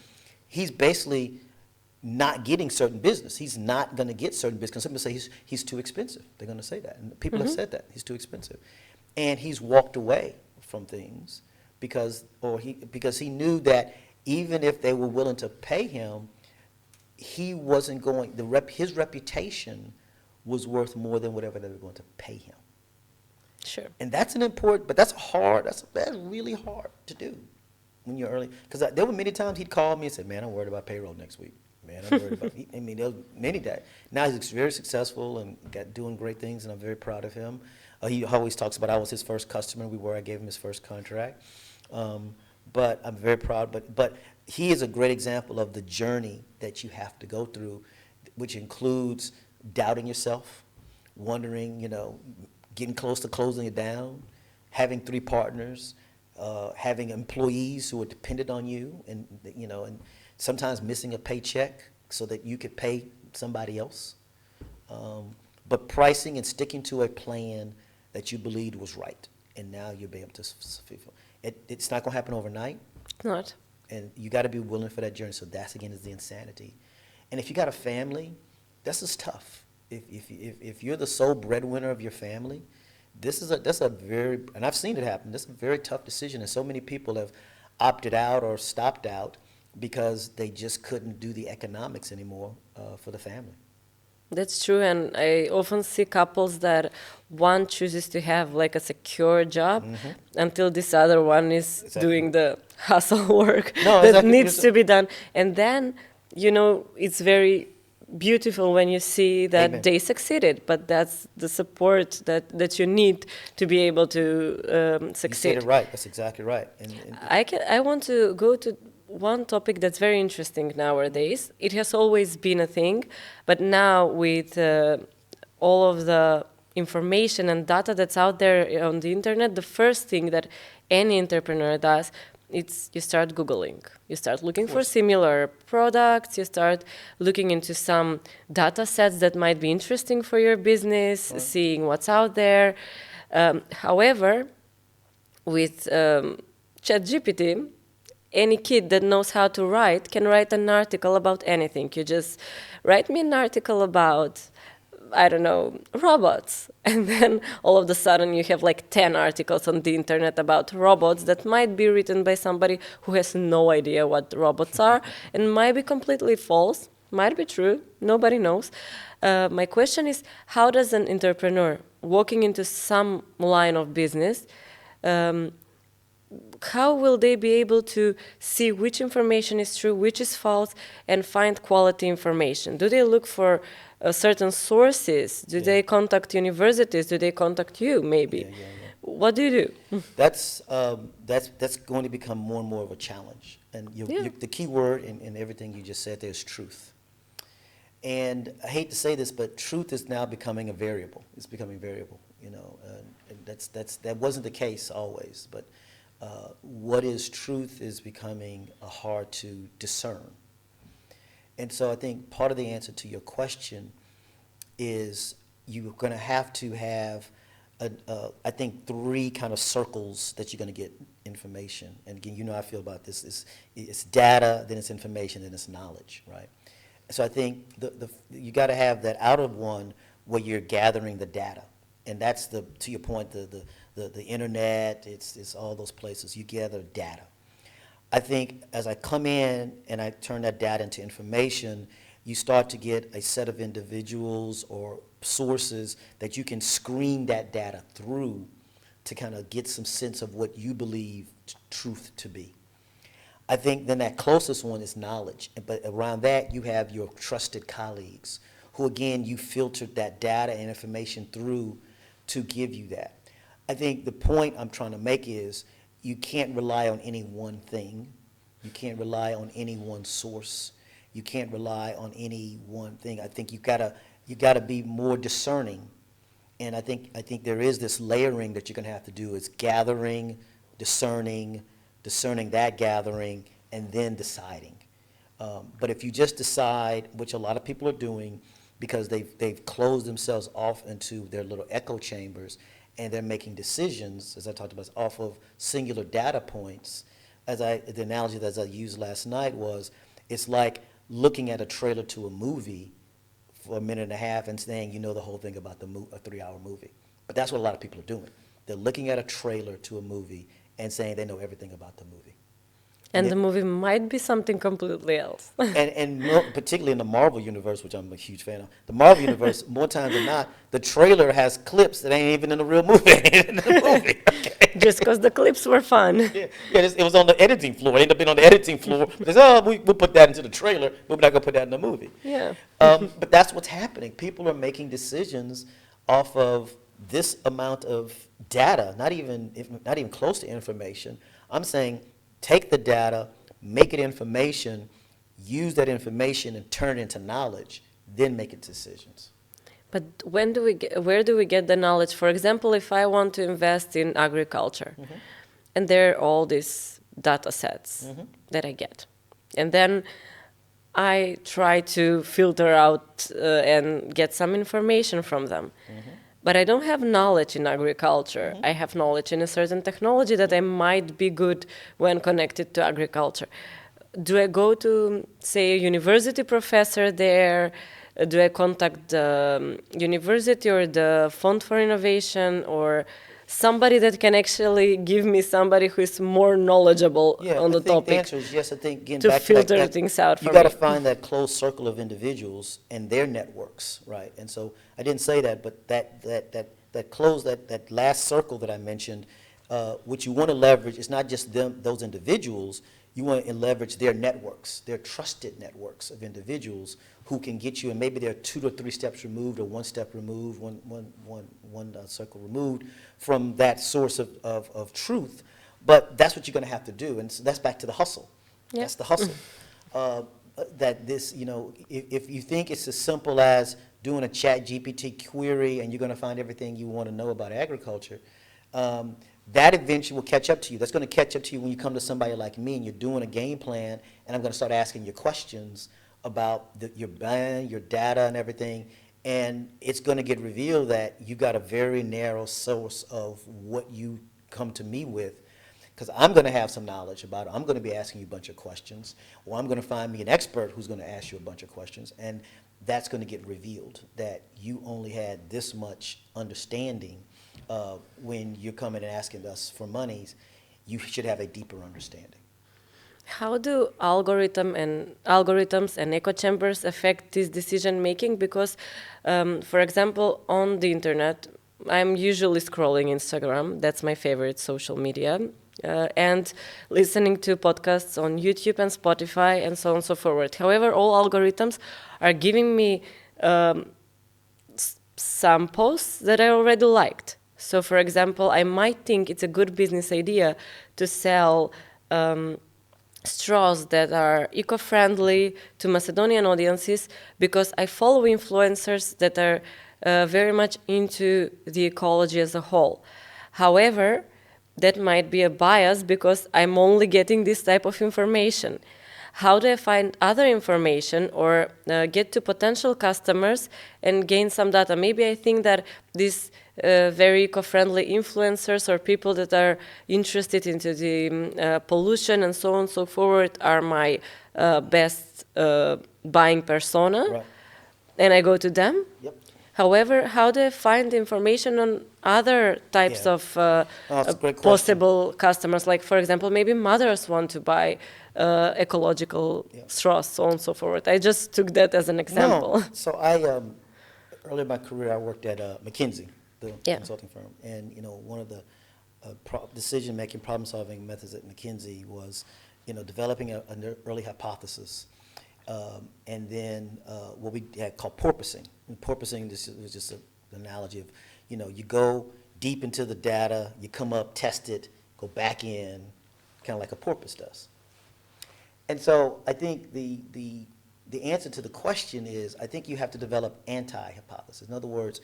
he's basically not getting certain business. He's not going to get certain business. Some people say he's too expensive. They're going to say that. And people have said that. He's too expensive. And he's walked away from things because he knew that even if they were willing to pay him, he wasn't going, his reputation was worth more than whatever they were going to pay him. Sure. And that's an important, but that's hard. That's really hard to do when you're early. Because there were many times he'd call me and say, man, I'm worried about payroll next week. Man, I'm worried about, I mean, there was many days. Now he's very successful and doing great things, and I'm very proud of him. He always talks about I was his first customer. I gave him his first contract. But I'm very proud. But he is a great example of the journey that you have to go through, which includes doubting yourself, wondering, getting close to closing it down, having 3 partners, having employees who are dependent on you, and sometimes missing a paycheck so that you could pay somebody else. But pricing and sticking to a plan that you believed was right, and now you'll be able to fulfill. It's not going to happen overnight. It's not. And you got to be willing for that journey. So that's, again, is the insanity. And if you got a family, that's just tough. If you're the sole breadwinner of your family, That's a very, and I've seen it happen. That's a very tough decision, and so many people have opted out or stopped out because they just couldn't do the economics anymore for the family. That's true, and I often see couples that one chooses to have like a secure job until this other one is doing the hustle work that needs to be done. And then, you know, it's very beautiful when you see that they succeeded, but that's the support that you need to be able to succeed. You said it right. That's exactly right. And I want to go to one topic that's very interesting nowadays. It has always been a thing, but now with all of the information and data that's out there on the internet, the first thing that any entrepreneur does, it's you start Googling. You start looking for similar products. You start looking into some data sets that might be interesting for your business, seeing what's out there. However, with ChatGPT, any kid that knows how to write can write an article about anything. You just write me an article about, I don't know, robots. And then all of a sudden you have like 10 articles on the internet about robots that might be written by somebody who has no idea what robots are and might be completely false, might be true, nobody knows. My question is, how does an entrepreneur walking into some line of business, how will they be able to see which information is true, which is false, and find quality information? Do they look for certain sources? Do they contact universities? Do they contact you, maybe? What do you do? That's going to become more and more of a challenge. And the key word in everything you just said there is truth. And I hate to say this, but truth is now becoming a variable. It's becoming variable, you know. And that wasn't the case always, but what is truth is becoming hard to discern. And so I think part of the answer to your question is you're going to have, I think, 3 kind of circles that you're going to get information. And again, you know how I feel about this. It's data, then it's information, then it's knowledge, right? So I think you got to have that outer one where you're gathering the data. And that's to your point, the internet, it's all those places. You gather data. I think as I come in and I turn that data into information, you start to get a set of individuals or sources that you can screen that data through to kind of get some sense of what you believe truth to be. I think then that closest one is knowledge. But around that, you have your trusted colleagues who, again, you filtered that data and information through to give you that. I think the point I'm trying to make is you can't rely on any one thing. You can't rely on any one source. You can't rely on any one thing. I think you gotta be more discerning. And I think there is this layering that you're gonna have to do. It's gathering, discerning that gathering, and then deciding. But if you just decide, which a lot of people are doing, because they've closed themselves off into their little echo chambers, and they're making decisions, as I talked about, off of singular data points. The analogy that I used last night was, it's like looking at a trailer to a movie for a minute and a half and saying you know the whole thing about a 3-hour movie. But that's what a lot of people are doing. They're looking at a trailer to a movie and saying they know everything about the movie. And the movie might be something completely else. and more, particularly in the Marvel universe, which I'm a huge fan of, the Marvel universe, more times than not, the trailer has clips that ain't even in the real movie. Okay? Just because the clips were fun. It was on the editing floor. It ended up being on the editing floor. They said, we'll put that into the trailer. We're not going to put that in the movie. Yeah. But that's what's happening. People are making decisions off of this amount of data, not even close to information. I'm saying, take the data, make it information, use that information and turn it into knowledge, then make it decisions. But where do we get the knowledge? For example, if I want to invest in agriculture, and there are all these data sets that I get, and then I try to filter out and get some information from them. But I don't have knowledge in agriculture. I have knowledge in a certain technology that I might be good when connected to agriculture. Do I go to, say, a university professor there? do I contact the university or the Fund for Innovation or somebody that can actually give me somebody who is more knowledgeable on the topic? The answer is yes. I think, again, to back filter to that, things out for you got to me. find that close circle of individuals and their networks, right? And so I didn't say that, but that last circle that I mentioned, what you want to leverage is not just those individuals. You want to leverage their networks, their trusted networks of individuals who can get you, and maybe they're 2 to 3 steps removed or 1 step removed, one circle removed from that source of truth. But that's what you're going to have to do, and so that's back to the hustle. Yeah. That's the hustle. That this, if you think it's as simple as doing a chat GPT query and you're going to find everything you want to know about agriculture, that eventually will catch up to you. That's going to catch up to you when you come to somebody like me and you're doing a game plan, and I'm going to start asking you questions about your brand, your data, and everything, and it's going to get revealed that you got a very narrow source of what you come to me with, because I'm going to have some knowledge about it. I'm going to be asking you a bunch of questions, or I'm going to find me an expert who's going to ask you a bunch of questions, and that's going to get revealed that you only had this much understanding. When you're coming and asking us for monies, you should have a deeper understanding. How do algorithms and echo chambers affect this decision making? Because, for example, on the internet, I'm usually scrolling Instagram. That's my favorite social media. And listening to podcasts on YouTube and Spotify and so on and so forth. However, all algorithms are giving me some posts that I already liked. So, for example, I might think it's a good business idea to sell straws that are eco-friendly to Macedonian audiences because I follow influencers that are very much into the ecology as a whole. However, that might be a bias because I'm only getting this type of information. How do I find other information or get to potential customers and gain some data? Maybe I think that these very eco-friendly influencers or people that are interested into the pollution and so on and so forth are my best buying persona, Right. and I go to them. Yep. However, how do I find information on other types Yeah. of That's a great question. possible customers? Like, for example, maybe mothers want to buy ecological straws, so on and so forth. I just took that as an example. No. So early in my career, I worked at McKinsey, the consulting firm, and one of the decision-making, problem-solving methods at McKinsey was, developing an early hypothesis, and then what we had called porpoising. And porpoising, this was just an analogy of, you go deep into the data, you come up, test it, go back in, kind of like a porpoise does. And so I think the answer to the question is, I think you have to develop anti-hypothesis. In other words,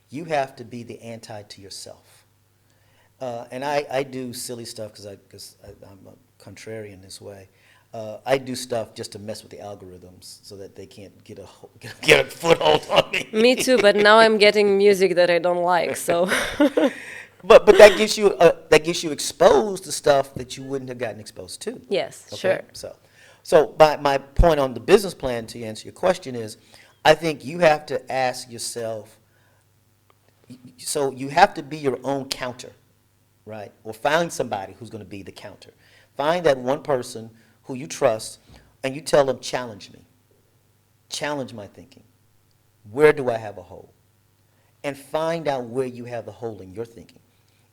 you have to be the anti to yourself. And I do silly stuff because I'm a contrarian this way. I do stuff just to mess with the algorithms so that they can't get a foothold on me. Me too, but now I'm getting music that I don't like, so. But that gives you exposed to stuff that you wouldn't have gotten exposed to. Yes, Okay? sure. So my point on the business plan, to answer your question, is I think you have to ask yourself, so you have to be your own counter, right? Or find somebody who's going to be the counter. Find that one person who you trust, and you tell them, challenge me. Challenge my thinking. Where do I have a hole? And find out where you have the hole in your thinking.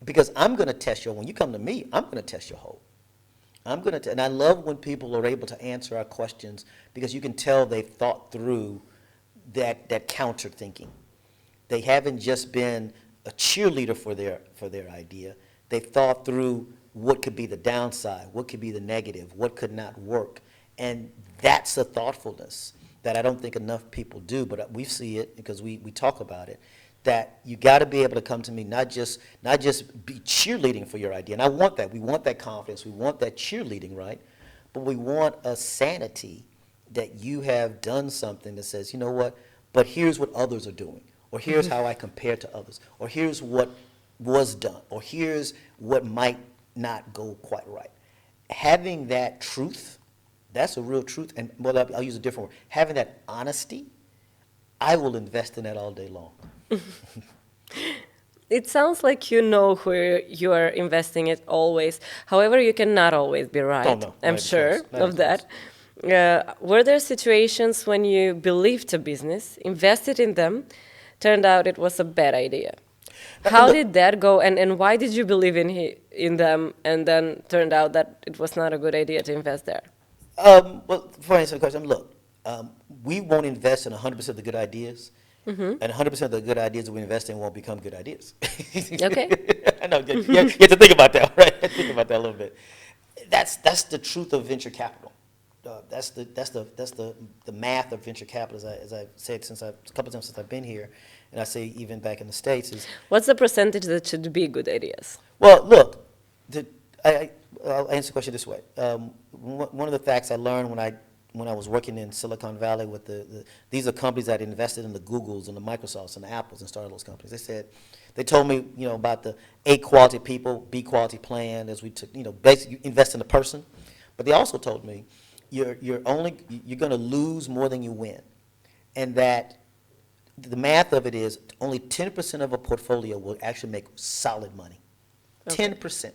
Because I'm going to test when you come to me, I'm going to test your hole. And I love when people are able to answer our questions because you can tell they've thought through that counter thinking. They haven't just been a cheerleader for their idea. They've thought through what could be the downside, what could be the negative, what could not work. And that's a thoughtfulness that I don't think enough people do, but we see it because we talk about it, that you got to be able to come to me, not just be cheerleading for your idea. And I want that. We want that confidence. We want that cheerleading, right? But we want a sanity that you have done something that says, you know what, but here's what others are doing, or here's how I compare to others, or here's what was done, or here's what might not go quite right. Having that truth, that's a real truth, and well, I'll use a different word. Having that honesty, I will invest in that all day long. It sounds like you know where you are investing it always. However, you cannot always be right. Oh, no, I'm not sure even close, not of even that. Were there situations when you believed a business, invested in them, turned out it was a bad idea? How did that go, and why did you believe in them, and then turned out that it was not a good idea to invest there? Well, before I answer the question, look, we won't invest in 100% of the good ideas, and 100% of the good ideas that we invest in won't become good ideas. Okay. I know, you have to think about that, right? Think about that a little bit. That's the truth of venture capital. That's the math of venture capital, as I've said a couple of times since I've been here, and I say even back in the States is. What's the percentage that should be good ideas? Well, look, I'll answer the question this way. One of the facts I learned when I was working in Silicon Valley with these are companies that invested in the Googles and the Microsofts and the Apples and started those companies. They told me, about the A quality people, B quality plan, as we took, basically invest in the person. But they also told me you're going to lose more than you win, and that the math of it is only 10% of a portfolio will actually make solid money. Okay. 10%.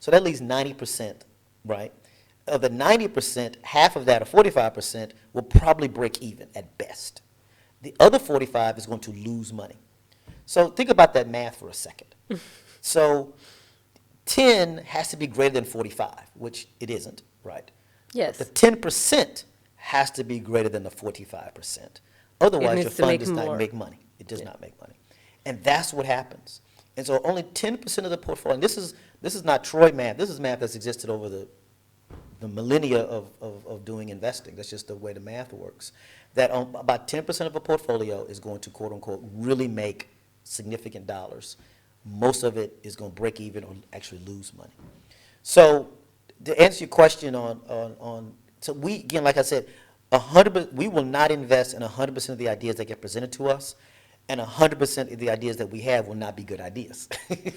So that leaves 90%, right? Of the 90%, half of that, or 45%, will probably break even at best. The other 45 is going to lose money. So think about that math for a second. So 10 has to be greater than 45, which it isn't, right? Yes. But the 10% has to be greater than the 45%. Otherwise, your fund does not make money. It does not make money. And that's what happens. And so only 10% of the portfolio, and this is not Troy math. This is math that's existed over the millennia of doing investing. That's just the way the math works. That about 10% of a portfolio is going to, quote unquote, really make significant dollars. Most of it is going to break even or actually lose money. So to answer your question so we, again, like I said, we will not invest in 100% of the ideas that get presented to us, and 100% of the ideas that we have will not be good ideas.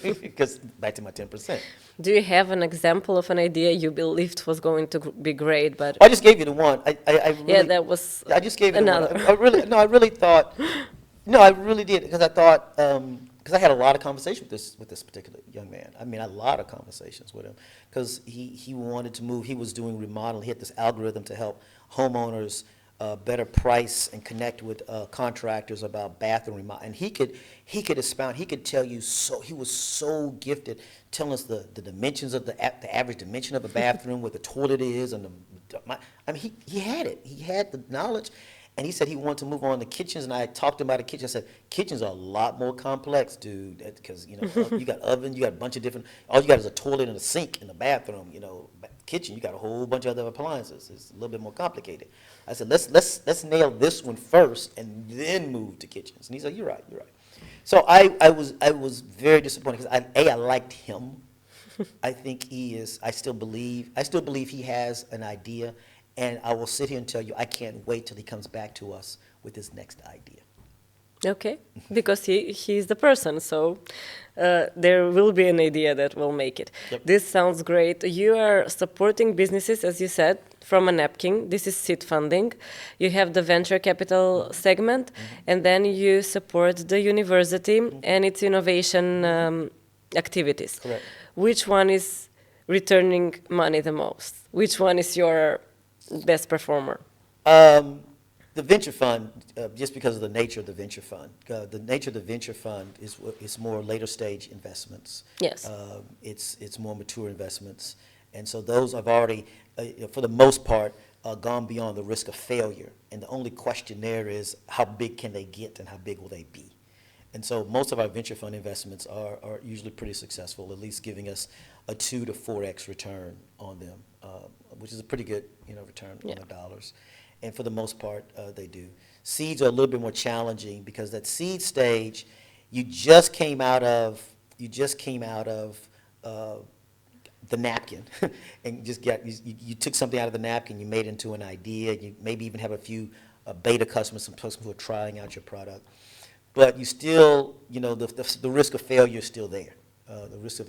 Because back to my 10%. Do you have an example of an idea you believed was going to be great, but I just gave you the one. that was I just gave you another. the one. I really thought. No, I really did, because I thought because I had a lot of conversation with this particular young man. I mean, a lot of conversations with him, because he wanted to move. He was doing remodeling. He had this algorithm to help homeowners better price and connect with contractors about bathroom remodel. And he could expound. He could tell you he was so gifted telling us the dimensions of the average dimension of a bathroom, where the toilet is, and he had it. He had the knowledge. And he said he wanted to move on to kitchens, and I talked to him about the kitchen. I said, kitchens are a lot more complex, dude, because, you got oven, you got a bunch of different, all you got is a toilet and a sink in the bathroom, kitchen, you got a whole bunch of other appliances. It's a little bit more complicated. I said, let's nail this one first and then move to kitchens. And he said, you're right. So I was very disappointed, because I liked him. I think I still believe he has an idea. And I will sit here and tell you, I can't wait till he comes back to us with his next idea. Okay, because he's the person, so there will be an idea that will make it. Yep. This sounds great. You are supporting businesses, as you said, from a napkin. This is seed funding. You have the venture capital segment, and then you support the university and its innovation activities. Correct. Which one is returning money the most? Which one is your best performer? The venture fund, just because of the nature of the venture fund. The nature of the venture fund is more later stage investments. Yes. It's more mature investments. And so those have already, for the most part, gone beyond the risk of failure. And the only question there is, how big can they get and how big will they be? And so most of our venture fund investments are usually pretty successful, at least giving us a 2 to 4x return on them, which is a pretty good return on the dollars. And for the most part, they do. Seeds are a little bit more challenging, because that seed stage, you just came out of the napkin, and you took something out of the napkin, you made it into an idea. You maybe even have a few beta customers, some customers who are trying out your product. But you still, the risk of failure is still there. The risk of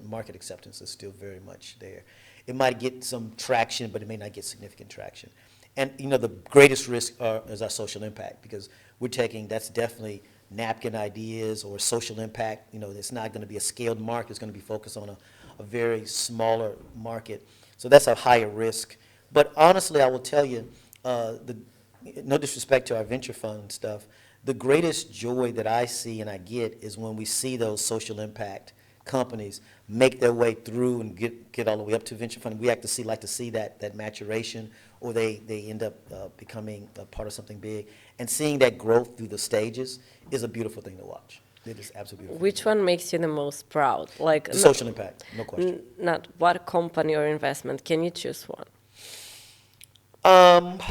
market acceptance is still very much there. It might get some traction, but it may not get significant traction. And the greatest risk is our social impact, because we're taking, that's definitely napkin ideas or social impact. It's not going to be a scaled market. It's going to be focused on a very smaller market. So that's a higher risk. But honestly, I will tell you, no disrespect to our venture fund stuff, the greatest joy that I see and I get is when we see those social impact companies make their way through and get all the way up to venture funding. We like to see that maturation, or they end up becoming a part of something big. And seeing that growth through the stages is a beautiful thing to watch. It is absolutely beautiful. Which one makes you the most proud? Like the social impact, no question. Not what company or investment. Can you choose one?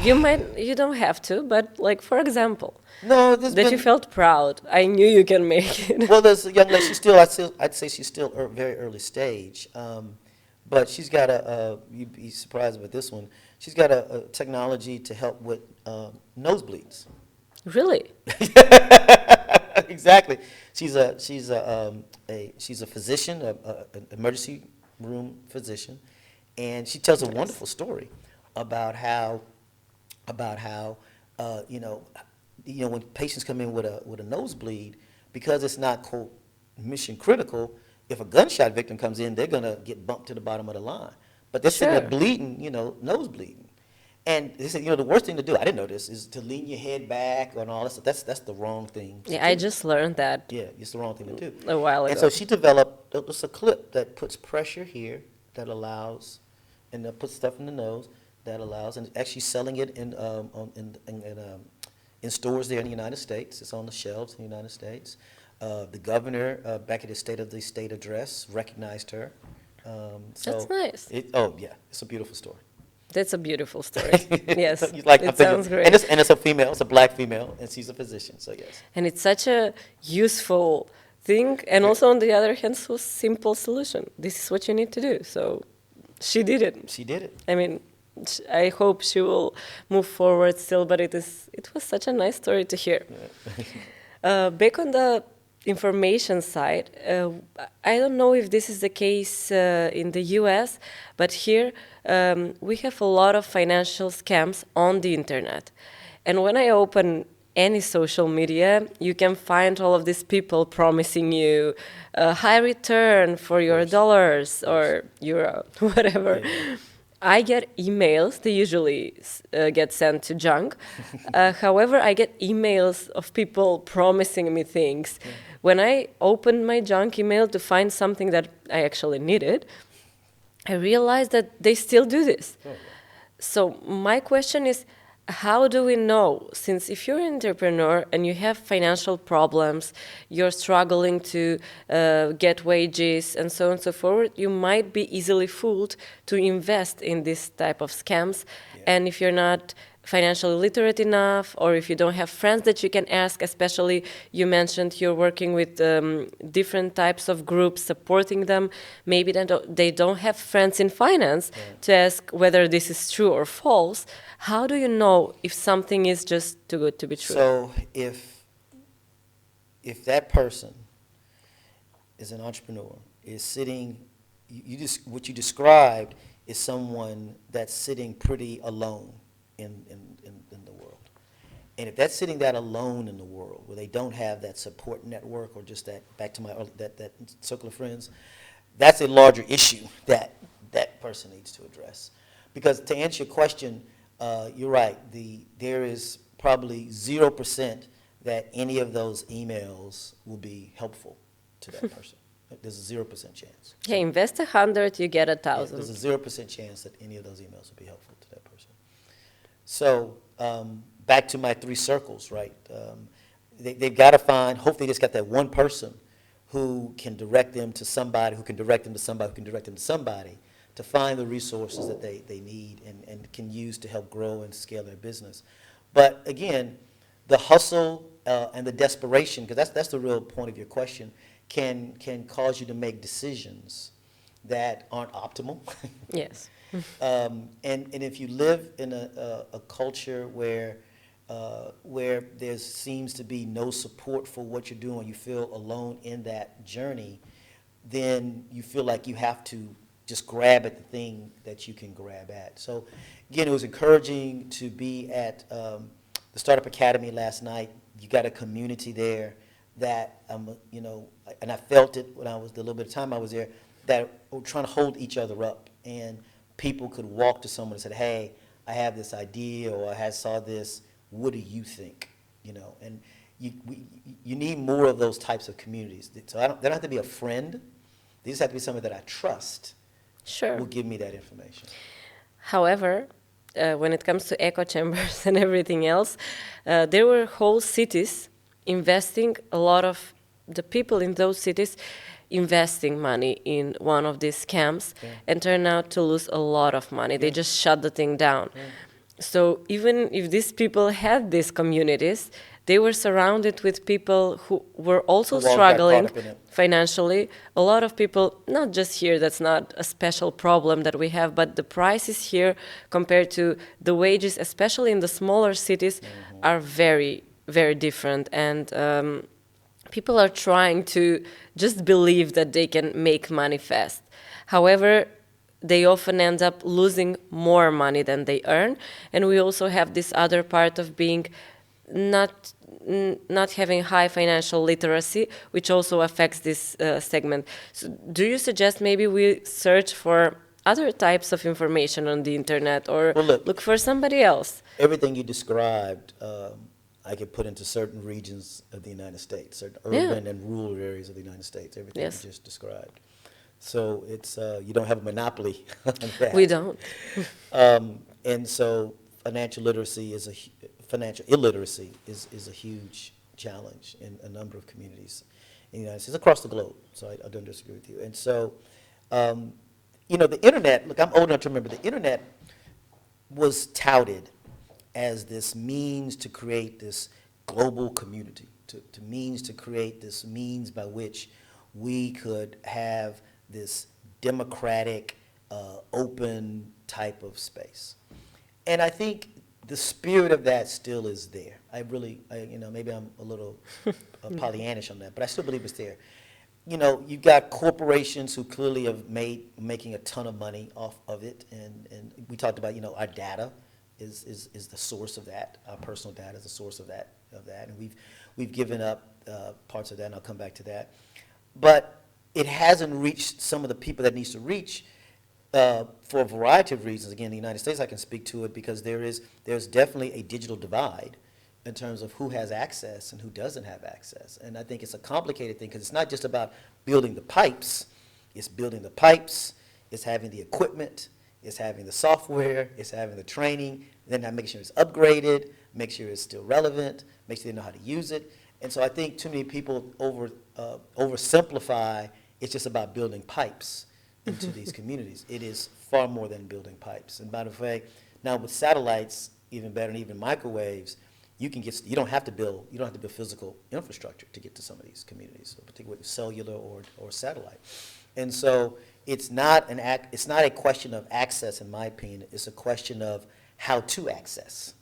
You don't have to, but like, for example, you felt proud. I knew you can make it. Well, there's a young lady. I'd say she's still very early stage, but she's got you'd be surprised with this one. She's got a technology to help with nosebleeds. Really? Exactly. She's a physician, an emergency room physician, and she tells a wonderful story about how when patients come in with a nosebleed, because it's not quote mission critical, if a gunshot victim comes in, they're gonna get bumped to the bottom of the line. But they're sitting there bleeding, nose bleeding. And they said, the worst thing to do, I didn't know this, is to lean your head back and all that stuff. That's the wrong thing. Yeah, I just learned that. Yeah, it's the wrong thing to do. A while ago. And so she developed just a clip that puts pressure here that allows, and puts stuff in the nose that allows, and actually selling it in stores there in the United States. It's on the shelves in the United States. The governor, back at his State of the State address, recognized her. That's nice. It's a beautiful story. That's a beautiful story. Yes, it sounds great. And it's a female, it's a black female, and she's a physician, so yes. And it's such a useful thing, and also on the other hand, so simple solution. This is what you need to do. So she did it. She did it. I mean, I hope she will move forward still, but it was such a nice story to hear. Yeah. Back on the information side, I don't know if this is the case in the US, but here we have a lot of financial scams on the internet. And when I open any social media, you can find all of these people promising you a high return for your dollars or euro, whatever. Yeah. I get emails, they usually get sent to junk. However, I get emails of people promising me things. Yeah. When I opened my junk email to find something that I actually needed, I realized that they still do this. Oh. So my question is, how do we know? Since if you're an entrepreneur and you have financial problems, you're struggling to get wages and so on and so forth, you might be easily fooled to invest in this type of scams. Yeah. And if you're not financially literate enough, or if you don't have friends that you can ask, especially you mentioned you're working with different types of groups, supporting them, maybe they don't have friends in finance to ask whether this is true or false. How do you know if something is just too good to be true? So if that person is an entrepreneur, is sitting, what you described is someone that's sitting pretty alone in the world. And if that's sitting that alone in the world, where they don't have that support network or just that, back to my that circle of friends, that's a larger issue that person needs to address. Because to answer your question, you're right, there is probably 0% that any of those emails will be helpful to that person. There's a 0% chance. Yeah, invest 100, you get 1,000. Yeah, there's a 0% chance that any of those emails will be helpful to that person. So back to my 3 circles, right? They've got to find, hopefully they just got that one person who can direct them to somebody, who can direct them to somebody, who can direct them to somebody, to find the resources that they need and can use to help grow and scale their business. But again, the hustle and the desperation, because that's the real point of your question, can cause you to make decisions that aren't optimal. Yes. And if you live in a culture where there seems to be no support for what you're doing, you feel alone in that journey, then you feel like you have to just grab at the thing that you can grab at. So again, it was encouraging to be at the Startup Academy last night. You got a community there that, and I felt it when the little bit of time I was there, that we're trying to hold each other up, and people could walk to someone and say, hey, I have this idea, or I saw this, what do you think? And you need more of those types of communities. So they don't have to be a friend, they just have to be someone that I trust. Sure. Will give me that information. However, when it comes to echo chambers and everything else, there were whole cities investing, a lot of the people in those cities investing money in one of these scams, and turned out to lose a lot of money. They just shut the thing down. So even if these people had these communities, they were surrounded with people who were also struggling financially. A lot of people, not just here, that's not a special problem that we have, but the prices here compared to the wages, especially in the smaller cities, are very, very different. And people are trying to just believe that they can make money fast. However, they often end up losing more money than they earn. And we also have this other part of being not having high financial literacy, which also affects this segment. So do you suggest maybe we search for other types of information on the internet, or look for somebody else? Everything you described, I could put into certain regions of the United States, certain urban and rural areas of the United States, everything you just described. So it's you don't have a monopoly on that. We don't. And so financial illiteracy is a huge challenge in a number of communities in the United States, across the globe. So I don't disagree with you. And so, the internet, look, I'm old enough to remember the internet was touted as this means to create this global community, to create this means by which we could have this democratic, open type of space. And I think the spirit of that still is there. Maybe I'm a little Pollyannish on that, but I still believe it's there. You've got corporations who clearly have making a ton of money off of it, and we talked about, our data is the source of that. Our personal data is the source of that, and we've given up parts of that, and I'll come back to that. But it hasn't reached some of the people that it needs to reach for a variety of reasons. Again, in the United States, I can speak to it because there's definitely a digital divide in terms of who has access and who doesn't have access. And I think it's a complicated thing because it's not just about building the pipes. It's building the pipes, it's having the equipment, it's having the software, it's having the training, then making sure it's upgraded, make sure it's still relevant, make sure they know how to use it. And so I think too many people oversimplify it's just about building pipes into these communities. It is far more than building pipes. And by the way, now with satellites, even better, and even microwaves, you don't have to build physical infrastructure to get to some of these communities, particularly with cellular or satellite. And so it's not a question of access, in my opinion. It's a question of how to access,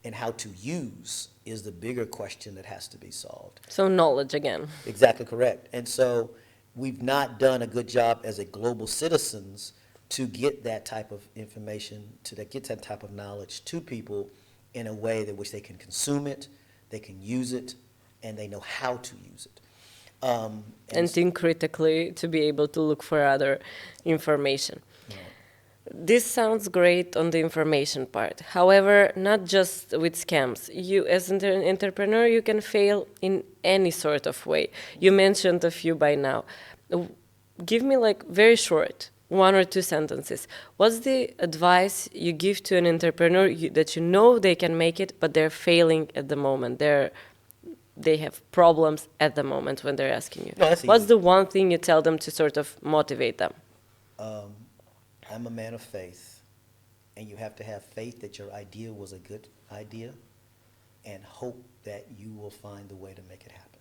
and how to use is the bigger question that has to be solved. So knowledge again. Exactly correct. And so we've not done a good job as a global citizens to get that type of information, get that type of knowledge to people in a way that which they can consume it, they can use it, and they know how to use it. And think critically to be able to look for other information. Yeah. This sounds great on the information part. However, not just with scams. You, as an entrepreneur, you can fail in any sort of way. You mentioned a few by now. Give me very short, 1 or 2 sentences. What's the advice you give to an entrepreneur that you know they can make it, but they're failing at the moment? They have problems at the moment when they're asking you. No, what's the one thing you tell them to sort of motivate them? I'm a man of faith, and you have to have faith that your idea was a good idea and hope that you will find a way to make it happen.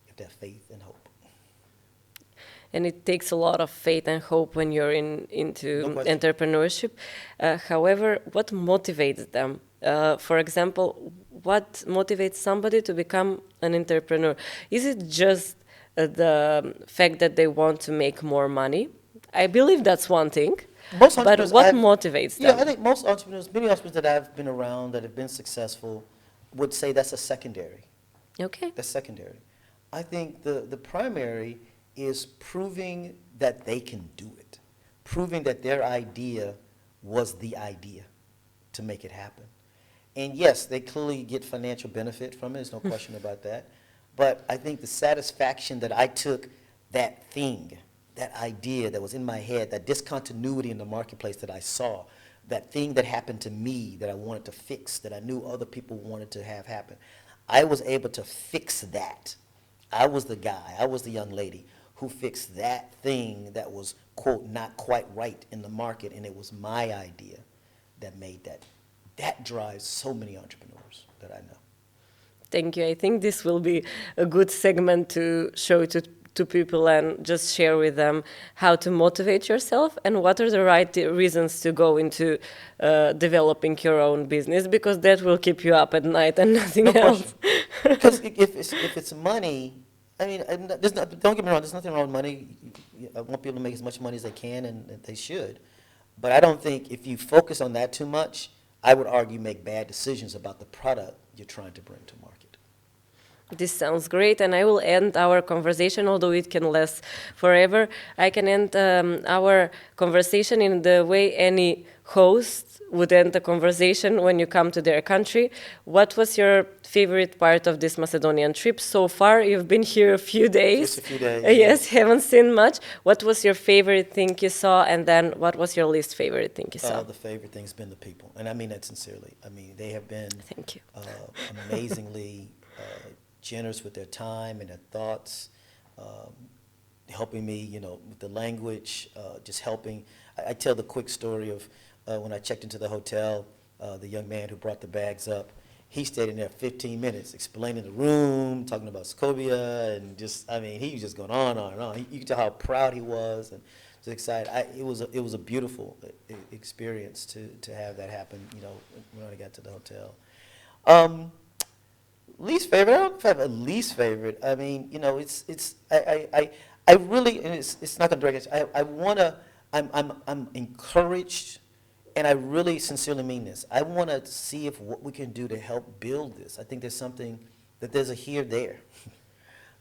You have to have faith and hope. And it takes a lot of faith and hope when you're into entrepreneurship. However, what motivates them? For example, what motivates somebody to become an entrepreneur? Is it just the fact that they want to make more money? I believe that's one thing. Most But entrepreneurs what I've- motivates Yeah, them? I think most entrepreneurs, many entrepreneurs that I've been around that have been successful would say that's a secondary. Okay. That's secondary. I think the primary is proving that they can do it, proving that their idea was the idea to make it happen. And yes, they clearly get financial benefit from it, there's no question about that. But I think the satisfaction that I took that thing, that idea that was in my head, that discontinuity in the marketplace that I saw, that thing that happened to me that I wanted to fix, that I knew other people wanted to have happen, I was able to fix that. I was the guy, I was the young lady who fixed that thing that was, quote, not quite right in the market, and it was my idea that made that. That drives so many entrepreneurs that I know. Thank you. I think this will be a good segment to show to people and just share with them how to motivate yourself and what are the right reasons to go into developing your own business, because that will keep you up at night and nothing No else. Because if it's money, I mean, don't get me wrong, there's nothing wrong with money. I want people to make as much money as they can, and they should. But I don't think if you focus on that too much, I would argue make bad decisions about the product you're trying to bring to market. This sounds great, and I will end our conversation, although it can last forever. I can end our conversation in the way any host would end a conversation when you come to their country. What was your favorite part of this Macedonian trip so far? You've been here a few days. Just a few days. Yes, haven't seen much. What was your favorite thing you saw, and then what was your least favorite thing you saw? The favorite thing's been the people, and I mean that sincerely. I mean, they have been Thank you. Amazingly generous with their time and their thoughts, helping me, with the language, just helping. I tell the quick story of when I checked into the hotel, the young man who brought the bags up, he stayed in there 15 minutes explaining the room, talking about Scobia, and he was just going on and on. You could tell how proud he was and just excited. It was a beautiful experience to have that happen, when I got to the hotel. Least favorite, I don't know if I have a least favorite. I mean, I really, and it's not going to drag us, I'm encouraged, and I really sincerely mean this. I want to see if what we can do to help build this. I think there's something, that there's a here, there,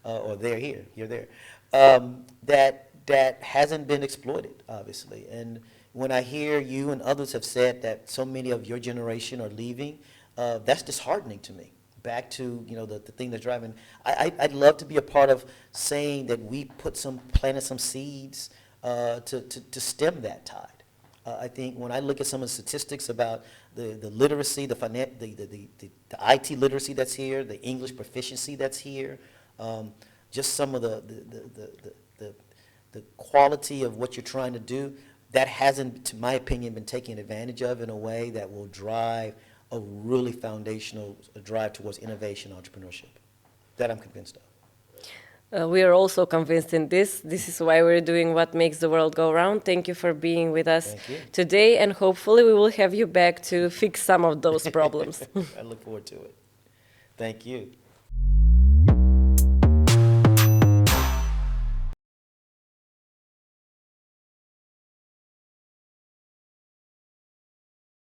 or there, here, there, that hasn't been exploited, obviously. And when I hear you and others have said that so many of your generation are leaving, that's disheartening to me. Back to the thing that's driving. I'd love to be a part of saying that we planted some seeds to stem that tide. I think when I look at some of the statistics about the literacy, the IT literacy that's here, the English proficiency that's here, just some of the quality of what you're trying to do, that hasn't, to my opinion, been taken advantage of in a way that will drive a really foundational drive towards innovation and entrepreneurship. That I'm convinced of. We are also convinced in this. This is why we're doing What Makes the World Go Round. Thank you for being with us today, and hopefully we will have you back to fix some of those problems. I look forward to it. Thank you.